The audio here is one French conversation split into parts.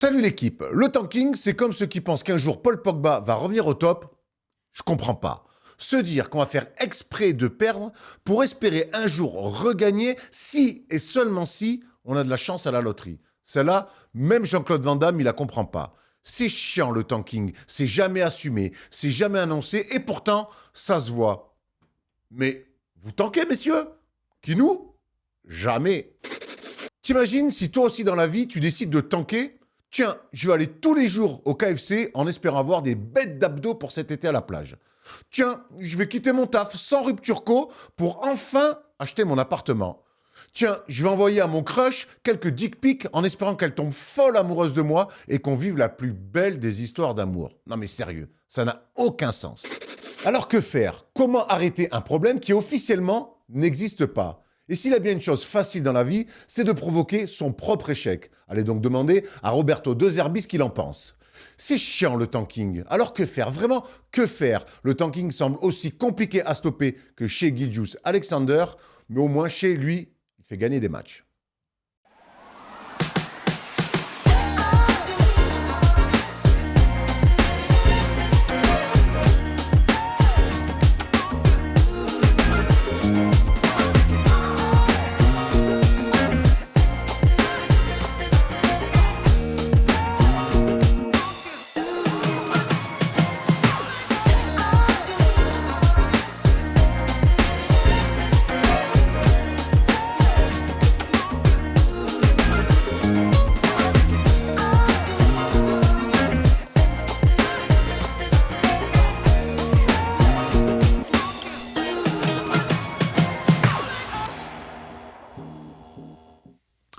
Salut l'équipe, le tanking, c'est comme ceux qui pensent qu'un jour Paul Pogba va revenir au top. Je comprends pas. Se dire qu'on va faire exprès de perdre pour espérer un jour regagner si et seulement si on a de la chance à la loterie. Celle-là, même Jean-Claude Van Damme, il la comprend pas. C'est chiant le tanking, c'est jamais assumé, c'est jamais annoncé et pourtant, ça se voit. Mais vous tankez, messieurs? Qui nous? Jamais. T'imagines si toi aussi dans la vie, tu décides de tanker? Tiens, je vais aller tous les jours au KFC en espérant avoir des bêtes d'abdos pour cet été à la plage. Tiens, je vais quitter mon taf sans rupture co pour enfin acheter mon appartement. Tiens, je vais envoyer à mon crush quelques dick pics en espérant qu'elle tombe folle amoureuse de moi et qu'on vive la plus belle des histoires d'amour. Non mais sérieux, ça n'a aucun sens. Alors que faire? Comment arrêter un problème qui officiellement n'existe pas? Et s'il y a bien une chose facile dans la vie, c'est de provoquer son propre échec. Allez donc demander à Roberto De Zerbi ce qu'il en pense. C'est chiant le tanking. Alors que faire? Vraiment, que faire? Le tanking semble aussi compliqué à stopper que chez Gilgeous Alexander, mais au moins chez lui, il fait gagner des matchs.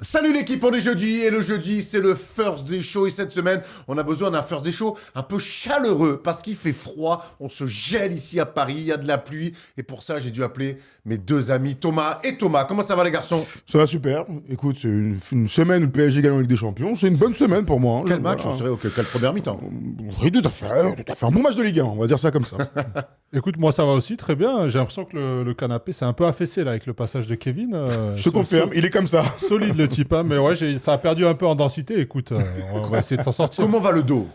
Salut l'équipe, on est jeudi et le jeudi c'est le First Day Show et cette semaine on a besoin d'un First Day Show un peu chaleureux parce qu'il fait froid, on se gèle ici à Paris, il y a de la pluie et pour ça j'ai dû appeler mes deux amis Thomas et Thomas. Comment ça va les garçons? Ça va super, écoute c'est une semaine où le PSG gagne avec des champions, c'est une bonne semaine pour moi. Quel match? On serait quelle première mi-temps? Oui tout à fait, un bon match de Ligue 1, on va dire ça comme ça. Écoute, moi ça va aussi très bien. J'ai l'impression que le canapé s'est un peu affaissé là avec le passage de Kevin. Je te confirme, il est comme ça. Solide le type, hein, mais ouais, ça a perdu un peu en densité. Écoute, on va essayer de s'en sortir. Comment va le dos?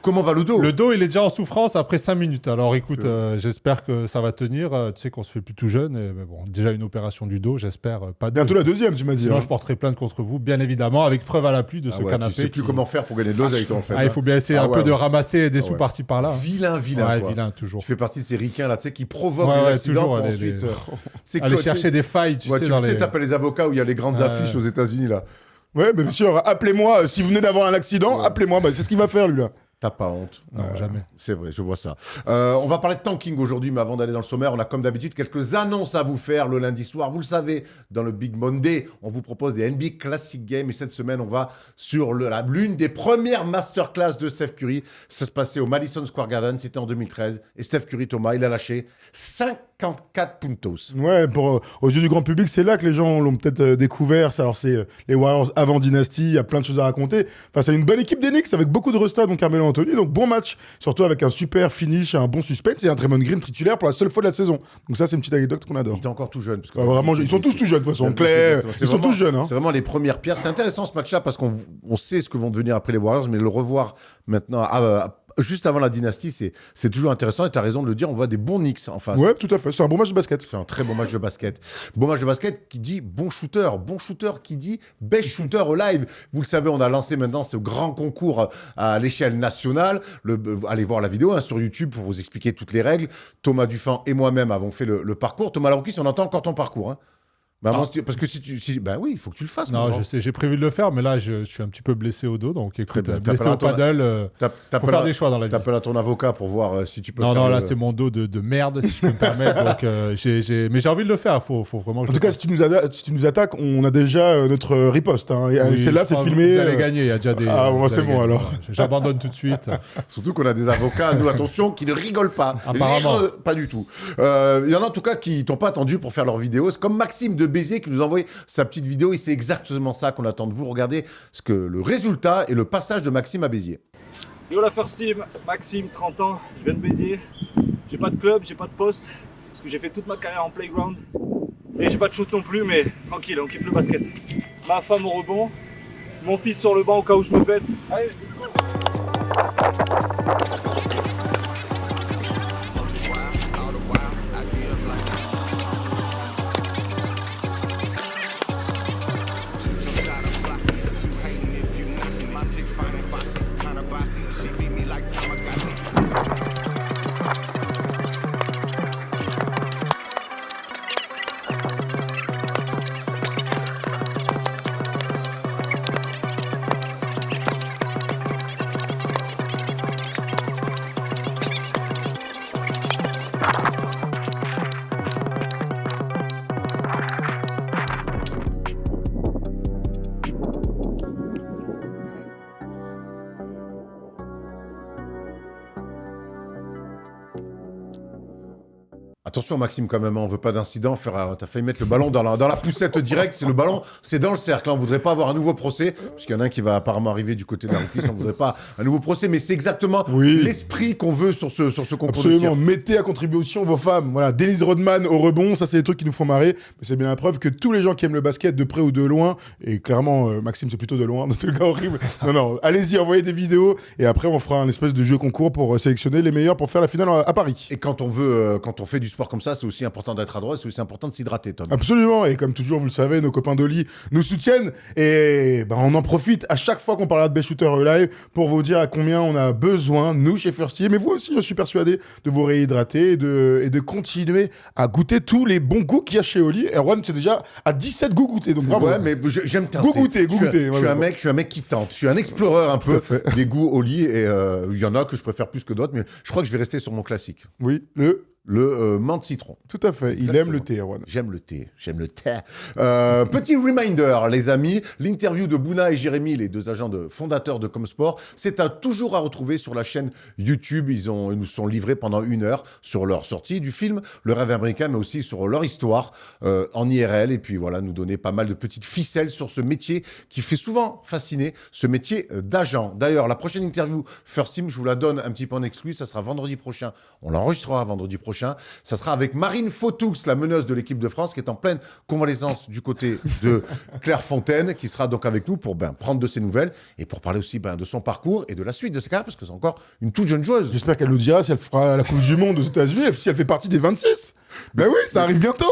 Le dos, il est déjà en souffrance après 5 minutes. Alors écoute, j'espère que ça va tenir. Tu sais qu'on se fait plus tout jeune. Mais bon, déjà une opération du dos, j'espère pas de... Bientôt la deuxième, tu m'as dit. Sinon, je porterai plainte contre vous, bien évidemment, avec preuve à l'appui de ce canapé. Tu sais plus comment faire pour gagner de l'oseille toi en fait. Il faut bien essayer un peu de ramasser des sous par-ci par-là. Vilain, ouais, quoi. Vilain, toujours. Tu fais partie de ces ricains là, tu sais, qui provoquent des accidents toujours, pour ensuite... aller chercher des failles, tu sais, dans les... Tu t'appelles les avocats où il y a les grandes affiches aux États-Unis là. Ouais, mais bien sûr, appelez-moi, si vous venez d'avoir un accident, appelez-moi, c'est ce qu'il va faire lui là. T'as pas honte? Non, jamais. C'est vrai, je vois ça. On va parler de tanking aujourd'hui, mais avant d'aller dans le sommaire, on a comme d'habitude quelques annonces à vous faire le lundi soir. Vous le savez, dans le Big Monday, on vous propose des NBA Classic Games. Et cette semaine, on va sur l'une des premières masterclass de Steph Curry. Ça se passait au Madison Square Garden, c'était en 2013. Et Steph Curry, Thomas, il a lâché 54 puntos. Ouais, aux yeux du grand public, c'est là que les gens l'ont peut-être découvert. Alors, c'est les Warriors avant Dynasty, il y a plein de choses à raconter. Face à une bonne équipe d'Enix avec beaucoup de restats, donc Carmelo Anthony. Donc, bon match, surtout avec un super finish, un bon suspense et un Draymond Green titulaire pour la seule fois de la saison. Donc, ça, c'est une petite anecdote qu'on adore. Il était encore tout jeune. Parce que vraiment, ils sont tous tout jeunes, de toute façon. Clay, ils sont tous jeunes. Hein. C'est vraiment les premières pierres. C'est intéressant ce match-là parce qu'on sait ce que vont devenir après les Warriors, mais le revoir maintenant juste avant la dynastie, c'est toujours intéressant. Et tu as raison de le dire, on voit des bons Knicks en face. Ouais, tout à fait. C'est un bon match de basket. C'est un très bon match de basket. Bon match de basket qui dit bon shooter. Bon shooter qui dit best shooter au live. Vous le savez, on a lancé maintenant ce grand concours à l'échelle nationale. Allez voir la vidéo sur YouTube pour vous expliquer toutes les règles. Thomas Dufan et moi-même avons fait le parcours. Thomas Larouquis, on entend encore ton parcours. Hein. Parce que ben oui, il faut que tu le fasses. Non, je sais, j'ai prévu de le faire, mais là, je suis un petit peu blessé au dos, donc écoute, blessé au paddle, faut faire des choix dans la vie. T'appelles à ton avocat pour voir si tu peux faire... Non, là, c'est mon dos de merde, si je peux me permettre, donc mais j'ai envie de le faire, faut vraiment que En tout cas, si tu nous attaques, on a déjà notre riposte, hein. Oui, c'est là, c'est filmé. Vous allez gagner, il y a déjà des... Ah, bon, c'est bon, alors. J'abandonne tout de suite. Surtout qu'on a des avocats, nous, attention, qui ne rigolent pas. Apparemment. Pas du tout. Il y en a en tout cas qui t'ont pas attendu pour faire leur vidéo. C'est comme Maxime de Béziers qui nous a envoyé sa petite vidéo et c'est exactement ça qu'on attend de vous. Regardez le résultat et le passage de Maxime à Béziers. Yo la first team, Maxime, 30 ans, je viens de Béziers. J'ai pas de club, j'ai pas de poste, parce que j'ai fait toute ma carrière en playground. Et j'ai pas de shoot non plus, mais tranquille, on kiffe le basket. Ma femme au rebond, mon fils sur le banc au cas où je me pète. Allez. Attention Maxime quand même, on veut pas d'incident. T'as failli mettre le ballon dans la poussette directe. C'est le ballon, c'est dans le cercle. Là, on voudrait pas avoir un nouveau procès, parce qu'il y en a un qui va apparemment arriver du côté de la reprise. On voudrait pas un nouveau procès, mais c'est exactement l'esprit qu'on veut sur ce concours de tir. Absolument, mettez à contribution vos femmes. Voilà, Denise Rodman au rebond, ça c'est des trucs qui nous font marrer. Mais c'est bien la preuve que tous les gens qui aiment le basket de près ou de loin, et clairement Maxime c'est plutôt de loin, c'est le gars horrible. Non, allez-y, envoyez des vidéos et après on fera un espèce de jeu concours pour sélectionner les meilleurs pour faire la finale à Paris. Et quand on fait du sport comme ça, c'est aussi important d'être adroit, c'est aussi important de s'hydrater, Tom. Absolument, et comme toujours, vous le savez, nos copains d'Oli nous soutiennent, et on en profite à chaque fois qu'on parlera de Best Shooter Live pour vous dire à combien on a besoin, nous, chez First Team, mais vous aussi, je suis persuadé, de vous réhydrater et de continuer à goûter tous les bons goûts qu'il y a chez Oli. Erwan, c'est déjà à 17 goûts goûtés, donc bravo. Ouais, mais j'aime tenter. Goûter. Je suis un mec qui tente, je suis un explorer un peu des goûts Oli, et il y en a que je préfère plus que d'autres, mais je crois que je vais rester sur mon classique. Oui, Le menthe citron. Tout à fait. Exactement. Il aime le thé, Erwan. J'aime le thé. Petit reminder, les amis, l'interview de Bouna et Jérémy, les deux agents fondateurs de Comsport, c'est toujours à retrouver sur la chaîne YouTube. Ils nous sont livrés pendant 1 heure sur leur sortie du film Le Rêve américain, mais aussi sur leur histoire en IRL. Et puis voilà, nous donner pas mal de petites ficelles sur ce métier qui fait souvent fasciner, ce métier d'agent. D'ailleurs, la prochaine interview First Team, je vous la donne un petit peu en exclu, ça sera vendredi prochain. On l'enregistrera vendredi prochain. Ça sera avec Marine Fautoux, la meneuse de l'équipe de France, qui est en pleine convalescence du côté de Clairefontaine, qui sera donc avec nous pour prendre de ses nouvelles et pour parler aussi de son parcours et de la suite de sa carrière, parce que c'est encore une toute jeune joueuse. J'espère qu'elle nous dira si elle fera la Coupe du Monde aux États-Unis, si elle fait partie des 26. Ben oui, ça arrive bientôt.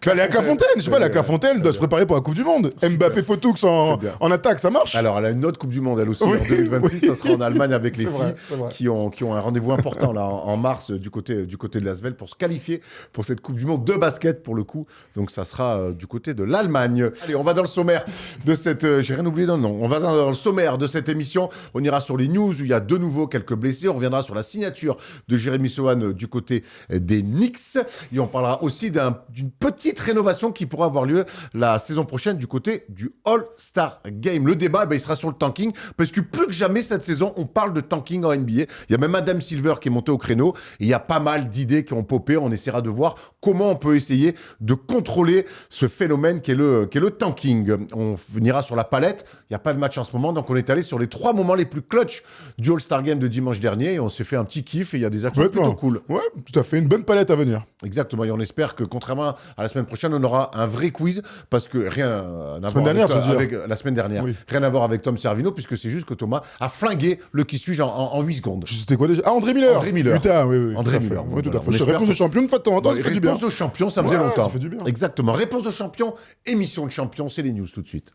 Elle est à Clairefontaine, je sais pas, la Clairefontaine doit se préparer pour la Coupe du Monde. Mbappé Fautoux en attaque, ça marche. Alors, elle a une autre Coupe du Monde, elle aussi, en 2026. Ça sera en Allemagne avec les filles qui ont un rendez-vous important là, en mars du côté de la Svel pour se qualifier pour cette Coupe du Monde de basket pour le coup. Donc ça sera du côté de l'Allemagne. Allez, on va dans le sommaire de cette... j'ai rien oublié dans le nom. On va dans le sommaire de cette émission. On ira sur les news où il y a de nouveau quelques blessés. On reviendra sur la signature de Jérémy Sohan du côté des Knicks. Et on parlera aussi d'une petite rénovation qui pourra avoir lieu la saison prochaine du côté du All-Star Game. Le débat, il sera sur le tanking parce que plus que jamais cette saison, on parle de tanking en NBA. Il y a même Adam Silver qui est monté au créneau. Et il y a pas mal d'idées qui ont popé. On essaiera de voir comment on peut essayer de contrôler ce phénomène qui est le tanking. On finira sur la palette. Il n'y a pas de match en ce moment, donc on est allé sur les 3 moments les plus clutch du All-Star Game de dimanche dernier et on s'est fait un petit kiff et il y a des actions plutôt cool. Ouais, tout à fait. Une bonne palette à venir. Exactement. Et on espère que, contrairement à la semaine prochaine, on aura un vrai quiz parce que rien à voir avec la semaine dernière. Oui. Rien à voir avec Tom Servino puisque c'est juste que Thomas a flingué le qui suis-je en 8 secondes. C'était quoi déjà? Ah, André Miller. Putain, oui. André Miller. Oui, tout à fait. Réponse de champion, une fois de temps en temps, ça fait du bien. Réponse de champion, ça faisait longtemps. Ça fait du bien. Exactement. Réponse de champion, émission de champion, c'est les news tout de suite.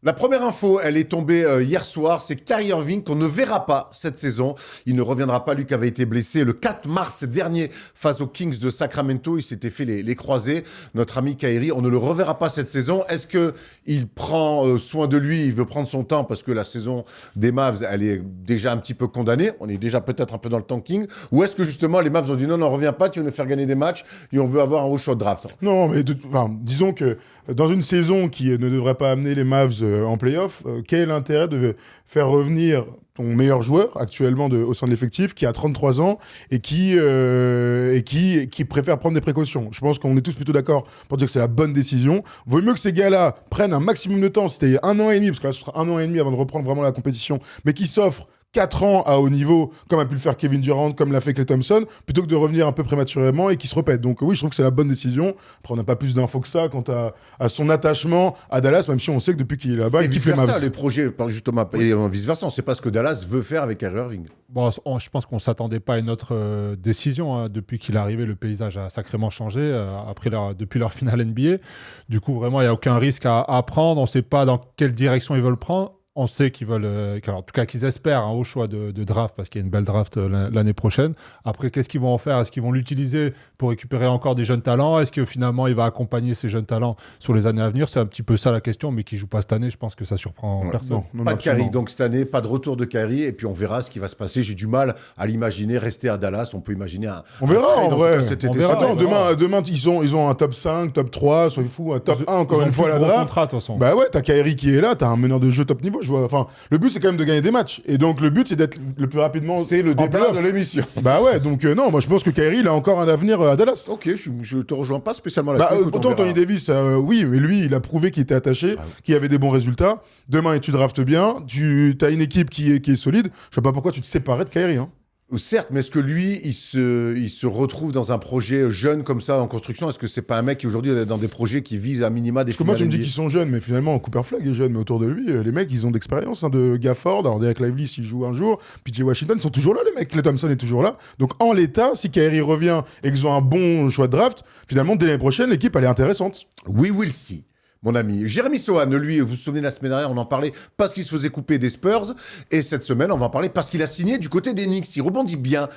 La première info, elle est tombée hier soir, c'est Kyrie Irving qu'on ne verra pas cette saison. Il ne reviendra pas, lui qui avait été blessé le 4 mars dernier face aux Kings de Sacramento. Il s'était fait les croisés. Notre ami Kyrie, on ne le reverra pas cette saison. Est-ce qu'il prend soin de lui, il veut prendre son temps parce que la saison des Mavs, elle est déjà un petit peu condamnée. On est déjà peut-être un peu dans le tanking. Ou est-ce que justement les Mavs ont dit non, reviens pas, tu veux nous faire gagner des matchs et on veut avoir un haut shot draft? Non, mais disons que dans une saison qui ne devrait pas amener les Mavs en play-off, quel est l'intérêt de faire revenir ton meilleur joueur actuellement au sein de l'effectif qui a 33 ans et qui préfère prendre des précautions? Je pense qu'on est tous plutôt d'accord pour dire que c'est la bonne décision. Vaut mieux que ces gars-là prennent un maximum de temps, c'était 1 an et demi, parce que là ce sera 1 an et demi avant de reprendre vraiment la compétition, mais qui s'offrent 4 ans à haut niveau, comme a pu le faire Kevin Durant, comme l'a fait Klay Thompson, plutôt que de revenir un peu prématurément et qu'il se répète. Donc oui, je trouve que c'est la bonne décision. Après, on n'a pas plus d'infos que ça quant à son attachement à Dallas, même si on sait que depuis qu'il est là-bas, Et il kiffe les vice-versa, Mavs. les projets, justement, et vice-versa, on ne sait pas ce que Dallas veut faire avec Kyrie Irving. Bon, je pense qu'on ne s'attendait pas à une autre décision. Hein. Depuis qu'il est arrivé, le paysage a sacrément changé depuis leur finale NBA. Du coup, vraiment, il n'y a aucun risque à prendre. On ne sait pas dans quelle direction ils veulent prendre. On sait qu'ils veulent, en tout cas qu'ils espèrent un haut choix de draft parce qu'il y a une belle draft l'année prochaine. Après, qu'est-ce qu'ils vont en faire? Est-ce qu'ils vont l'utiliser pour récupérer encore des jeunes talents? Est-ce que finalement il va accompagner ces jeunes talents sur les années à venir? C'est un petit peu ça la question, mais qui ne joue pas cette année, je pense que ça surprend personne. Non, Pas de absolument. Kyrie, donc cette année, pas de retour de Kyrie, et puis on verra ce qui va se passer. J'ai du mal à l'imaginer rester à Dallas. On peut imaginer On verra trade, en vrai. cet On été. verra. Attends, on verra. demain ils ont un top 5, top 3, soyez fous, un top 1 encore Ils ont une fois à la plus de gros draft. contrats, de toute façon. Bah ouais, t'as Kyrie qui est là, t'as un meneur de jeu top niveau. Je vois. Enfin, le but c'est quand même de gagner des matchs. Et donc le but c'est d'être le plus rapidement. C'est le en débat playoff. de l'émission. Bah ouais, donc non, moi je pense que Kyrie il a encore un avenir à Dallas. Ok, je te rejoins pas spécialement Bah, là-dessus. écoute, on autant verra. Anthony Davis, oui, mais lui, il a prouvé qu'il était attaché, qu'il avait des bons résultats. Demain, et tu draftes bien, tu as une équipe qui est solide. Je vois pas pourquoi tu te séparais de Kyrie. Hein. Certes, mais est-ce que lui, il se retrouve dans un projet jeune comme ça en construction? Est-ce que c'est pas un mec qui aujourd'hui est dans des projets qui visent à minima des Parce que moi, tu me dis finales qu'ils sont jeunes, mais finalement, Cooper Flag est jeune, mais autour de lui, les mecs, ils ont d'expérience, hein, de Gafford. Alors, Derek Lively, s'il joue un jour, PJ Washington, ils sont toujours là, les mecs. Klay Thompson est toujours là. Donc, en l'état, si Kyrie revient et qu'ils ont un bon choix de draft, finalement, dès l'année prochaine, l'équipe, elle est intéressante. We will see. Mon ami Jérémy Sohan, lui, vous vous souvenez, la semaine dernière, on en parlait parce qu'il se faisait couper des Spurs. Et cette semaine, on va en parler parce qu'il a signé du côté des Knicks. Il rebondit bien.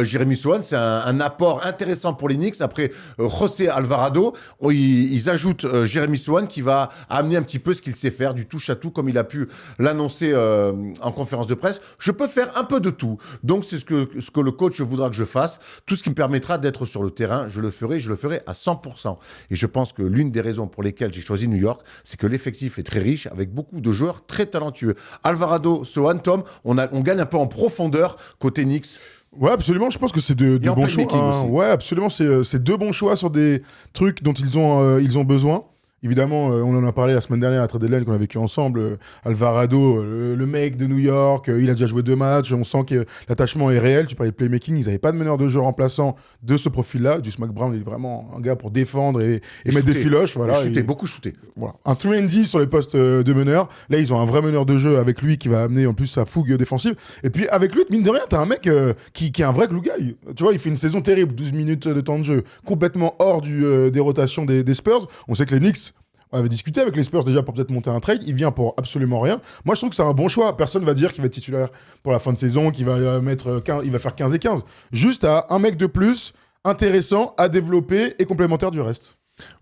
Jérémy Sohan, c'est un apport intéressant pour les Knicks. Après José Alvarado, ils ajoutent Jérémy Sohan qui va amener un petit peu ce qu'il sait faire, du touche-à-tout, comme il a pu l'annoncer en conférence de presse. Je peux faire un peu de tout. Donc, c'est ce que le coach voudra que je fasse. Tout ce qui me permettra d'être sur le terrain, je le ferai à 100%. Et je pense que l'une des raisons pour lesquelles j'ai choisi New York, c'est que l'effectif est très riche avec beaucoup de joueurs très talentueux. Alvarado, Sohan, Tom, on gagne un peu en profondeur côté Knicks. Ouais, absolument. Je pense que c'est de Et en bons choix. playmaking aussi. Ouais, absolument. C'est deux bons choix sur des trucs dont ils ont besoin. Évidemment, on en a parlé la semaine dernière à Trade Deadline qu'on a vécu ensemble. Alvarado, le mec de New York, il a déjà joué 2 matchs. On sent que l'attachement est réel. Tu parlais de playmaking, ils n'avaient pas de meneur de jeu remplaçant de ce profil-là. Deuce McBrown est vraiment un gars pour défendre et mettre des filoches. Voilà, Beaucoup shooté. Voilà. Un 3&D sur les postes de meneur. Là, ils ont un vrai meneur de jeu avec lui qui va amener en plus sa fougue défensive. Et puis, avec lui, mine de rien, t'as un mec qui est un vrai glue guy. Tu vois, il fait une saison terrible, 12 minutes de temps de jeu, complètement hors des rotations des Spurs. On sait que les Knicks, on avait discuté avec les Spurs déjà pour peut-être monter un trade. Il vient pour absolument rien. Moi, je trouve que c'est un bon choix. Personne va dire qu'il va être titulaire pour la fin de saison, qu'il va il va faire 15 et 15. Juste à un mec de plus, intéressant, à développer et complémentaire du reste.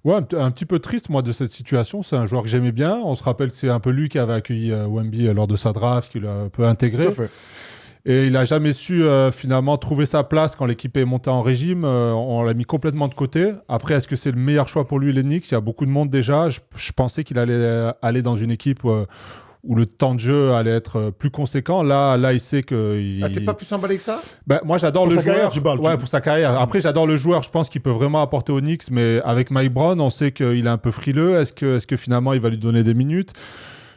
Ouais, un petit peu triste, moi, de cette situation. C'est un joueur que j'aimais bien. On se rappelle que c'est un peu lui qui avait accueilli Wemby lors de sa draft, qu'il a un peu intégré. Tout à fait. Et il n'a jamais su finalement trouver sa place quand l'équipe est montée en régime. On l'a mis complètement de côté. Après, est-ce que c'est le meilleur choix pour lui, les Knicks? Il y a beaucoup de monde déjà. Je pensais qu'il allait aller dans une équipe où le temps de jeu allait être plus conséquent. Là il sait que... Ah, t'es pas plus emballé que ça? Ben, moi, j'adore Pour le sa carrière, joueur. tu parles, Ouais, pour sa carrière. Après, j'adore le joueur. Je pense qu'il peut vraiment apporter aux Knicks. Mais avec Mike Brown, on sait qu'il est un peu frileux. Est-ce que finalement, il va lui donner des minutes?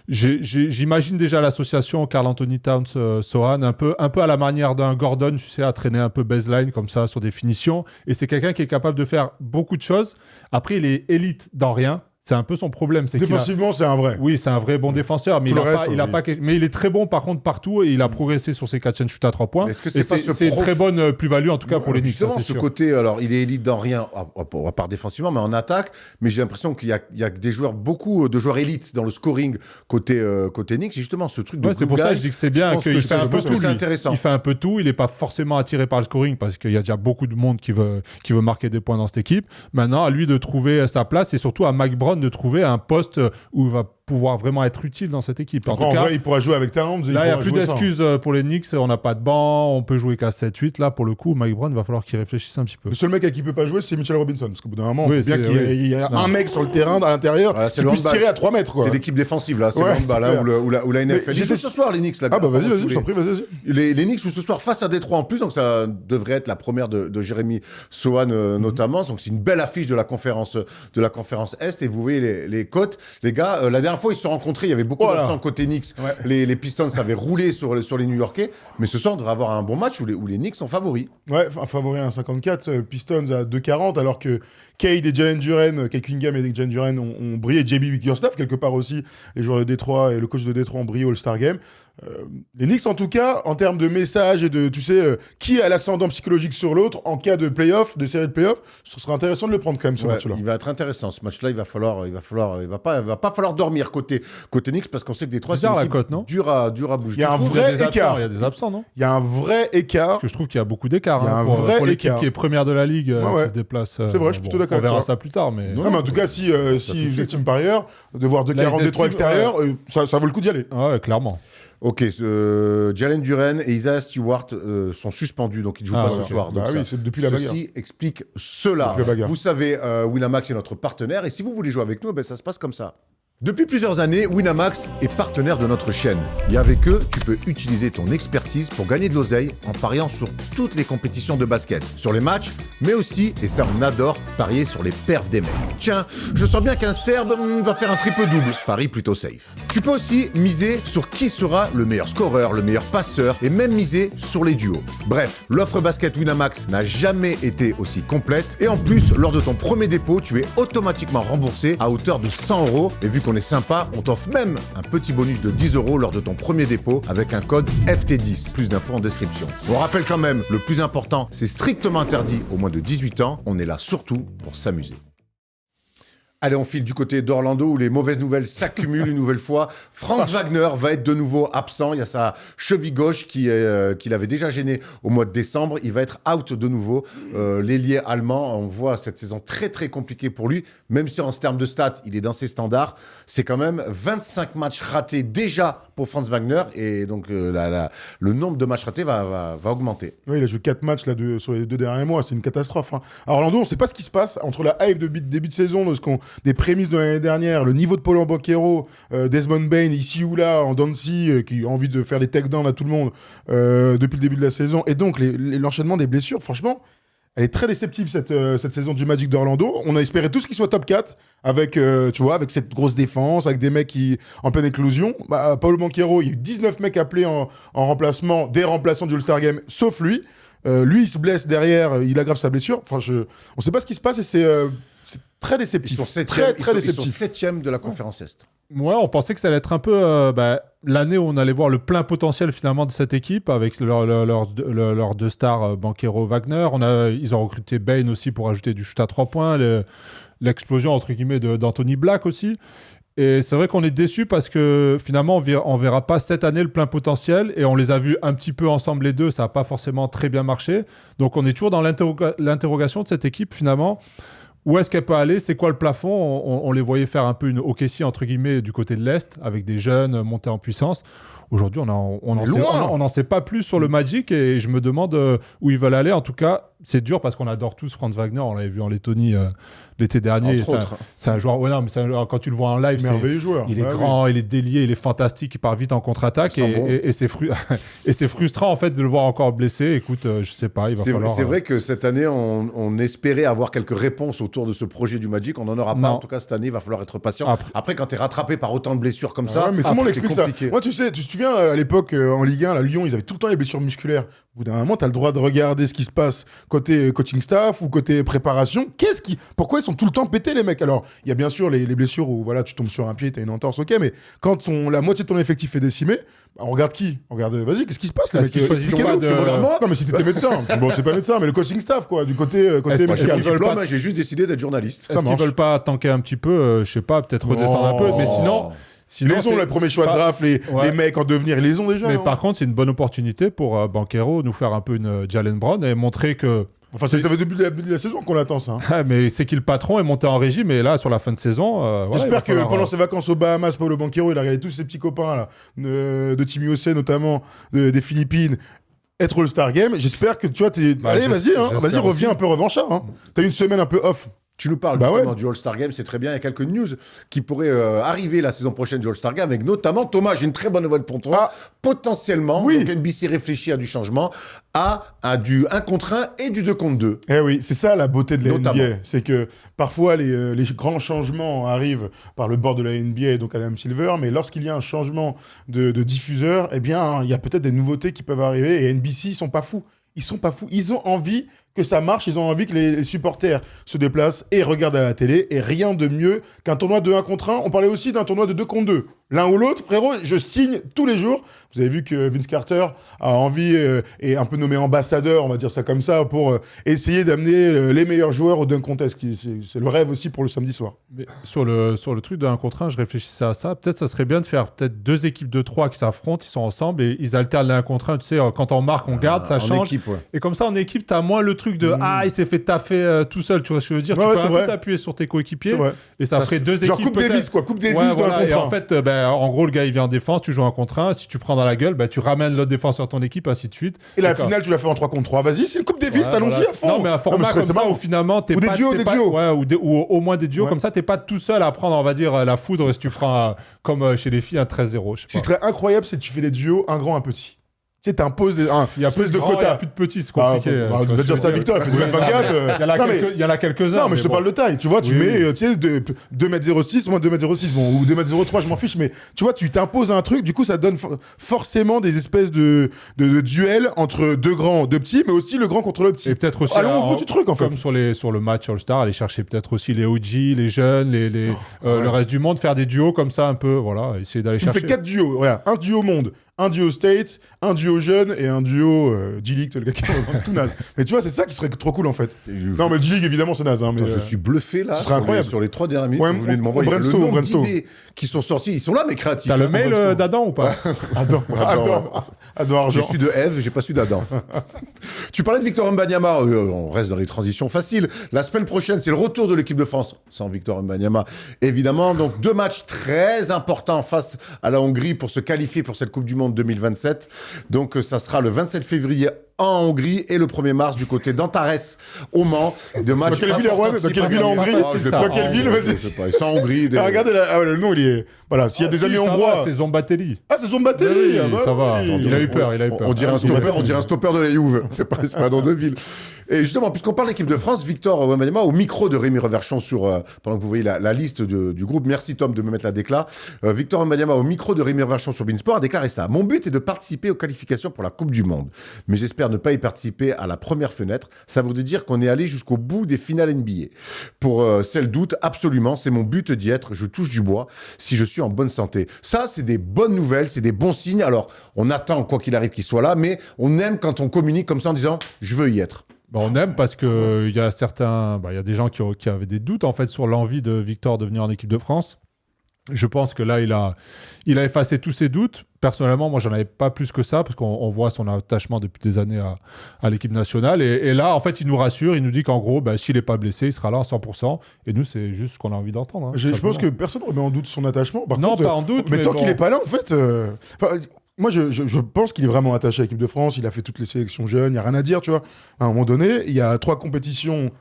J'imagine déjà l'association Karl Anthony Towns Sohan un peu à la manière d'un Gordon, tu sais, à traîner un peu baseline comme ça sur des finitions. Et c'est quelqu'un qui est capable de faire beaucoup de choses. Après, il est élite dans rien. C'est un peu son problème. C'est Défensivement, c'est un vrai. Oui, c'est un vrai bon défenseur, mais mais il est très bon par contre partout et il a progressé sur ses catch and shoot à 3 points. Est-ce que c'est une très bonne plus-value en tout cas pour les Knicks. Justement, ça, c'est ce sûr. côté, alors il est élite dans rien, à part défensivement, mais en attaque. Mais j'ai l'impression qu'il y a des joueurs, beaucoup de joueurs élites dans le scoring côté Knicks. Justement, ce truc de c'est pour ça que je dis que c'est bien qu'il fait un peu tout. C'est intéressant. Il fait un peu tout. Il n'est pas forcément attiré par le scoring parce qu'il y a déjà beaucoup de monde qui veut marquer des points dans cette équipe. Maintenant, à lui de trouver sa place et surtout à Mike Brown de trouver un poste où il va pouvoir vraiment être utile dans cette équipe. En tout cas, vrai, il pourra jouer avec Towns. Là, il n'y a plus d'excuses pour les Knicks. On n'a pas de banc, on peut jouer qu'à 7-8. Là, pour le coup, Mike Brown, il va falloir qu'il réfléchisse un petit peu. Le seul mec à qui il peut pas jouer, c'est Mitchell Robinson. Parce qu'au bout d'un moment, Oui, il faut bien qu'il y ait un mec sur le terrain, à l'intérieur, Voilà, qui puisse tirer à 3 mètres. Quoi. C'est l'équipe défensive, là. C'est Ouais, le handball, c'est là, ou la NFL. Ils jouent ce soir, les Knicks. Là, Ah bah vas-y, je t'en prie, vas-y. Les Knicks jouent ce soir face à Détroit en plus, donc ça devrait être la première de Jérémy Sohan notamment. Donc c'est une belle affiche de la conférence Est. Et vous voyez les cotes. Les gars, la dernière dernière fois, ils se sont rencontrés, il y avait beaucoup d'absents côté Knicks. Ouais. Les Pistons avaient roulé sur les New-Yorkais. Mais ce soir, on devrait avoir un bon match où les Knicks sont favoris. Ouais, favoris à 1,54, Pistons à 2,40, alors que Cade et Jalen Duren, Cade Cunningham et Jalen Duren ont brillé. JB Bickerstaff, quelque part aussi, les joueurs de Détroit et le coach de Détroit ont brillé au All-Star Game. Les Knicks, en tout cas, en termes de messages et de, tu sais, qui a l'ascendant psychologique sur l'autre en cas de play-off, de série de play-off, ce serait intéressant de le prendre quand même, ce match-là. Il va être intéressant. Ce match-là, il va pas falloir dormir côté Knicks parce qu'on sait que Détroit, c'est une équipe dur à bouger. Il y a un vrai écart. Il y a des absents, non? Il y a un vrai écart. Parce que je trouve qu'il y a beaucoup d'écart. Il y a un vrai pour l'équipe écart. qui est première de la ligue, qui se déplace. C'est vrai, je suis plutôt d'accord. On verra ça plus tard. Mais... Non, mais en tout cas, si vous êtes team parieur, de voir 2,40 Détroit extérieur, ça vaut le coup d'y aller. Ouais, clairement. Ok, Jalen Duren et Isaiah Stewart sont suspendus, donc ils ne jouent pas ce soir. Donc oui, c'est depuis la bagarre. Ceci explique cela. Vous savez, Winamax est notre partenaire, et si vous voulez jouer avec nous, ça se passe comme ça. Depuis plusieurs années, Winamax est partenaire de notre chaîne. Et avec eux, tu peux utiliser ton expertise pour gagner de l'oseille en pariant sur toutes les compétitions de basket. Sur les matchs, mais aussi, et ça on adore, parier sur les perfs des mecs. Tiens, je sens bien qu'un Serbe va faire un triple-double. Paris plutôt safe. Tu peux aussi miser sur qui sera le meilleur scoreur, le meilleur passeur, et même miser sur les duos. Bref, l'offre basket Winamax n'a jamais été aussi complète. Et en plus, lors de ton premier dépôt, tu es automatiquement remboursé à hauteur de 100 €. Et vu qu'on est sympa, on t'offre même un petit bonus de 10 € lors de ton premier dépôt avec un code FT10. Plus d'infos en description. On rappelle quand même, le plus important, c'est strictement interdit aux moins de 18 ans. On est là surtout pour s'amuser. Allez, on file du côté d'Orlando où les mauvaises nouvelles s'accumulent une nouvelle fois. Franz Wagner va être de nouveau absent. Il y a sa cheville gauche qui l'avait déjà gêné au mois de décembre. Il va être out de nouveau. L'ailier allemand, on voit cette saison très très compliquée pour lui. Même si en termes de stats, il est dans ses standards. C'est quand même 25 matchs ratés déjà pour Franz Wagner. Et donc le nombre de matchs ratés va augmenter. Oui, il a joué 4 matchs là, sur les 2 derniers mois. C'est une catastrophe. Hein. À Orlando, on ne sait pas ce qui se passe entre la hype de début de saison, des prémices de l'année dernière, le niveau de Paolo Banchero, Desmond Bane, ici ou là, en Dancy, qui a envie de faire des takedowns à tout le monde depuis le début de la saison, et donc l'enchaînement des blessures, franchement, elle est très déceptive cette saison du Magic d'Orlando. On a espéré tous qu'il soit top 4 avec, avec cette grosse défense, avec des mecs qui en pleine éclosion. Paolo Banchero, il y a eu 19 mecs appelés en remplacement, des remplaçants du All-Star Game, sauf lui. Lui, il se blesse derrière, il aggrave sa blessure. Enfin, on ne sait pas ce qui se passe et c'est très déceptif. Ils sont déceptif. Ils sont 7e de la conférence Est. Ouais, on pensait que ça allait être un peu l'année où on allait voir le plein potentiel finalement de cette équipe avec leurs deux stars, Banchero, Wagner. Ils ont recruté Bane aussi pour ajouter du shoot à 3 points, l'explosion entre guillemets d'Anthony Black aussi. Et c'est vrai qu'on est déçus parce que finalement on verra pas cette année le plein potentiel et on les a vus un petit peu ensemble les deux, ça n'a pas forcément très bien marché. Donc on est toujours dans l'interrogation de cette équipe finalement. Où est-ce qu'elle peut aller? C'est quoi le plafond? On les voyait faire un peu une OKC entre guillemets du côté de l'Est avec des jeunes montés en puissance. Aujourd'hui, on n'en sait pas plus sur le Magic et je me demande où ils veulent aller. En tout cas, c'est dur parce qu'on adore tous Franz Wagner. On l'avait vu en Lettonie l'été dernier. C'est un joueur. Ouais, non, mais quand tu le vois en live, merveilleux joueur. Il est grand, il est délié, il est fantastique, il part vite en contre-attaque et c'est frustrant en fait de le voir encore blessé. Écoute, je sais pas, il va falloir. C'est vrai que cette année, on espérait avoir quelques réponses autour de ce projet du Magic. On n'en aura pas. En tout cas, cette année, il va falloir être patient. Après, quand tu es rattrapé par autant de blessures comme ça, mais comment on explique ça? Moi, tu te souviens à l'époque en Ligue 1, à Lyon, ils avaient tout le temps les blessures musculaires. Au bout d'un moment, tu as le droit de regarder ce qui se passe côté coaching staff ou côté préparation. Pourquoi ils sont tout le temps pétés, les mecs? Alors, il y a bien sûr les blessures où tu tombes sur un pied, tu as une entorse, ok, mais quand la moitié de ton effectif est décimé, on regarde qui? On regarde, vas-y, qu'est-ce qui se passe, les mecs? Tu regardes moi? Non, mais si t'étais médecin, bon, c'est pas médecin, mais le coaching staff, quoi, du côté médical. J'ai juste décidé d'être journaliste. Est-ce qu'ils veulent pas tanker un petit peu, je sais pas, peut-être redescendre un peu, mais sinon ils ont les premiers choix de draft, les mecs en devenir, ils les ont déjà. Mais par contre, c'est une bonne opportunité pour Banchero nous faire un peu une Jalen Brown et montrer que. Enfin, ça fait depuis le début de la saison qu'on attend ça. Hein. Mais c'est qu'il le patron est monté en régime et là, sur la fin de saison. J'espère que pendant ses vacances aux Bahamas, Paolo Banchero, il a regardé tous ses petits copains là, de Team USA notamment, des Philippines. Être All-Star Game, j'espère que tu vois, allez, vas-y, reviens un peu revanchard. Hein. T'as eu une semaine un peu off. Tu nous parles justement du All-Star Game, c'est très bien. Il y a quelques news qui pourraient arriver la saison prochaine du All-Star Game, avec notamment, Thomas, j'ai une très bonne nouvelle pour toi. Potentiellement, donc NBC réfléchit à du changement, à du 1 contre 1 et du 2 contre 2. Eh oui, c'est ça la beauté de la NBA. C'est que parfois, les grands changements arrivent par le bord de la NBA, donc Adam Silver, mais lorsqu'il y a un changement de diffuseur, eh bien, il y a peut-être des nouveautés qui peuvent arriver, et NBC, ils sont pas fous. Ils ont envie que ça marche, ils ont envie que les supporters se déplacent et regardent à la télé, et rien de mieux qu'un tournoi de 1 contre 1. On parlait aussi d'un tournoi de 2 contre 2. L'un ou l'autre, frérot, je signe tous les jours. Vous avez vu que Vince Carter a envie et un peu nommé ambassadeur, on va dire ça comme ça, pour essayer d'amener les meilleurs joueurs au dunk contest. C'est le rêve aussi pour le samedi soir. Mais sur le truc de 1 contre 1, je réfléchissais à ça. Peut-être ça serait bien de faire peut-être 2 équipes de 3 qui s'affrontent, ils sont ensemble et ils alternent l'1 contre 1. Tu sais, quand on marque, on garde, ça change. Équipe, Et comme ça, en équipe, t'as moins le truc de il s'est fait taffer tout seul. Tu vois ce que je veux dire? Tu peux un peu t'appuyer sur tes coéquipiers et ça ferait 2 équipes. Genre Coupe Davis, quoi. Coupe Davis de 1 contre 1. Et en fait, en gros, le gars, il vient en défense, tu joues 1 contre 1. Si tu prends dans la gueule, tu ramènes l'autre défenseur de ton équipe, ainsi de suite. Et la finale, tu l'as fait en 3 contre 3. Vas-y, c'est une Coupe Davis, allons-y à fond. Non, mais un format comme ça où finalement, t'es pas... Ou des duos. Ouais, ou au moins des duos. Comme ça, t'es pas tout seul à prendre, on va dire, la foudre si tu prends, comme chez les filles, un 13-0. Ce qui serait incroyable, c'est que tu fais des duos, un grand, un petit. Tu sais, t'imposes un espèce de quota. Il n'y a plus de petits, c'est compliqué. On va dire ça à Victor, il fait 2m24. Il y en a quelques-uns. Non, mais je te parle de taille. Tu vois, tu mets 2m06, moi 2m06, ou 2m03, je m'en fiche, mais tu vois, tu t'imposes un truc, du coup, ça donne forcément des espèces de duels entre 2 grands, 2 petits, mais aussi le grand contre le petit. Et peut-être aussi, allons au bout du truc, en fait. Comme sur le match All-Star, aller chercher peut-être aussi les OG, les jeunes, le reste du monde, faire des duos comme ça un peu, voilà, essayer d'aller chercher. Tu fais 4 duos, regarde, un duo monde, un duo States, un duo jeune et un duo G-League, c'est le gars qui est tout naze. Mais tu vois, c'est ça qui serait trop cool en fait. Non, mais G-League, évidemment, c'est naze. Hein, mais je suis bluffé là. Ce serait incroyable. Sur les 3 dernières minutes, vous venez de m'envoyer le nombre d'idées qui sont sorties. Ils sont là, mes créatifs. T'as le mail d'Adam ou pas? Adam Argent. J'ai su de Eve, j'ai pas su d'Adam. Tu parlais de Victor Wembanyama. On reste dans les transitions faciles. La semaine prochaine, c'est le retour de l'équipe de France sans Victor Wembanyama. Évidemment, donc 2 matchs très importants face à la Hongrie pour se qualifier pour cette Coupe du Monde 2027. Donc ça sera le 27 février en Hongrie et le 1er mars du côté d'Antares au Mans. De matchs dans quelle ville, Erwan? Dans quelle ville en Hongrie? Dans quelle ville? Vas-y. C'est en Hongrie. Regardez, le nom, il est... Voilà, s'il y a des amis hongrois... C'est Zombatelli. Ah, c'est Zombatelli. Ça va. Il a eu peur. On dirait un stopper de la Juve. C'est pas dans 2 villes. Et justement, puisqu'on parle d'équipe de France, Victor Wembanyama, au micro de Rémi Reverchon, pendant que vous voyez la liste du groupe, merci Tom de me mettre la décla. Victor Wembanyama, au micro de Rémi Reverchon sur Beansport, a déclaré ça. Mon but est de participer aux qualifications pour la Coupe du Monde. Mais j'espère ne pas y participer à la première fenêtre. Ça voudrait dire qu'on est allé jusqu'au bout des finales NBA. Pour celle d'août, absolument, c'est mon but d'y être. Je touche du bois si je suis en bonne santé. Ça, c'est des bonnes nouvelles, c'est des bons signes. Alors, on attend, quoi qu'il arrive, qu'il soit là, mais on aime quand on communique comme ça en disant « je veux y être ». On aime parce que il y a certains, il y a des gens qui avaient des doutes en fait sur l'envie de Victor de venir en équipe de France. Je pense que là, il a effacé tous ses doutes. Personnellement, moi, j'en avais pas plus que ça parce qu'on voit son attachement depuis des années à l'équipe nationale. Et là, en fait, il nous rassure. Il nous dit qu'en gros, s'il n'est pas blessé, il sera là à 100%. Et nous, c'est juste ce qu'on a envie d'entendre. Hein, je pense que personne ne remet en doute son attachement. Par contre, pas en doute. Mais tant qu'il n'est pas là, en fait... Moi, je pense qu'il est vraiment attaché à l'équipe de France. Il a fait toutes les sélections jeunes. Il n'y a rien à dire, tu vois. À un moment donné, il y a 3 compétitions,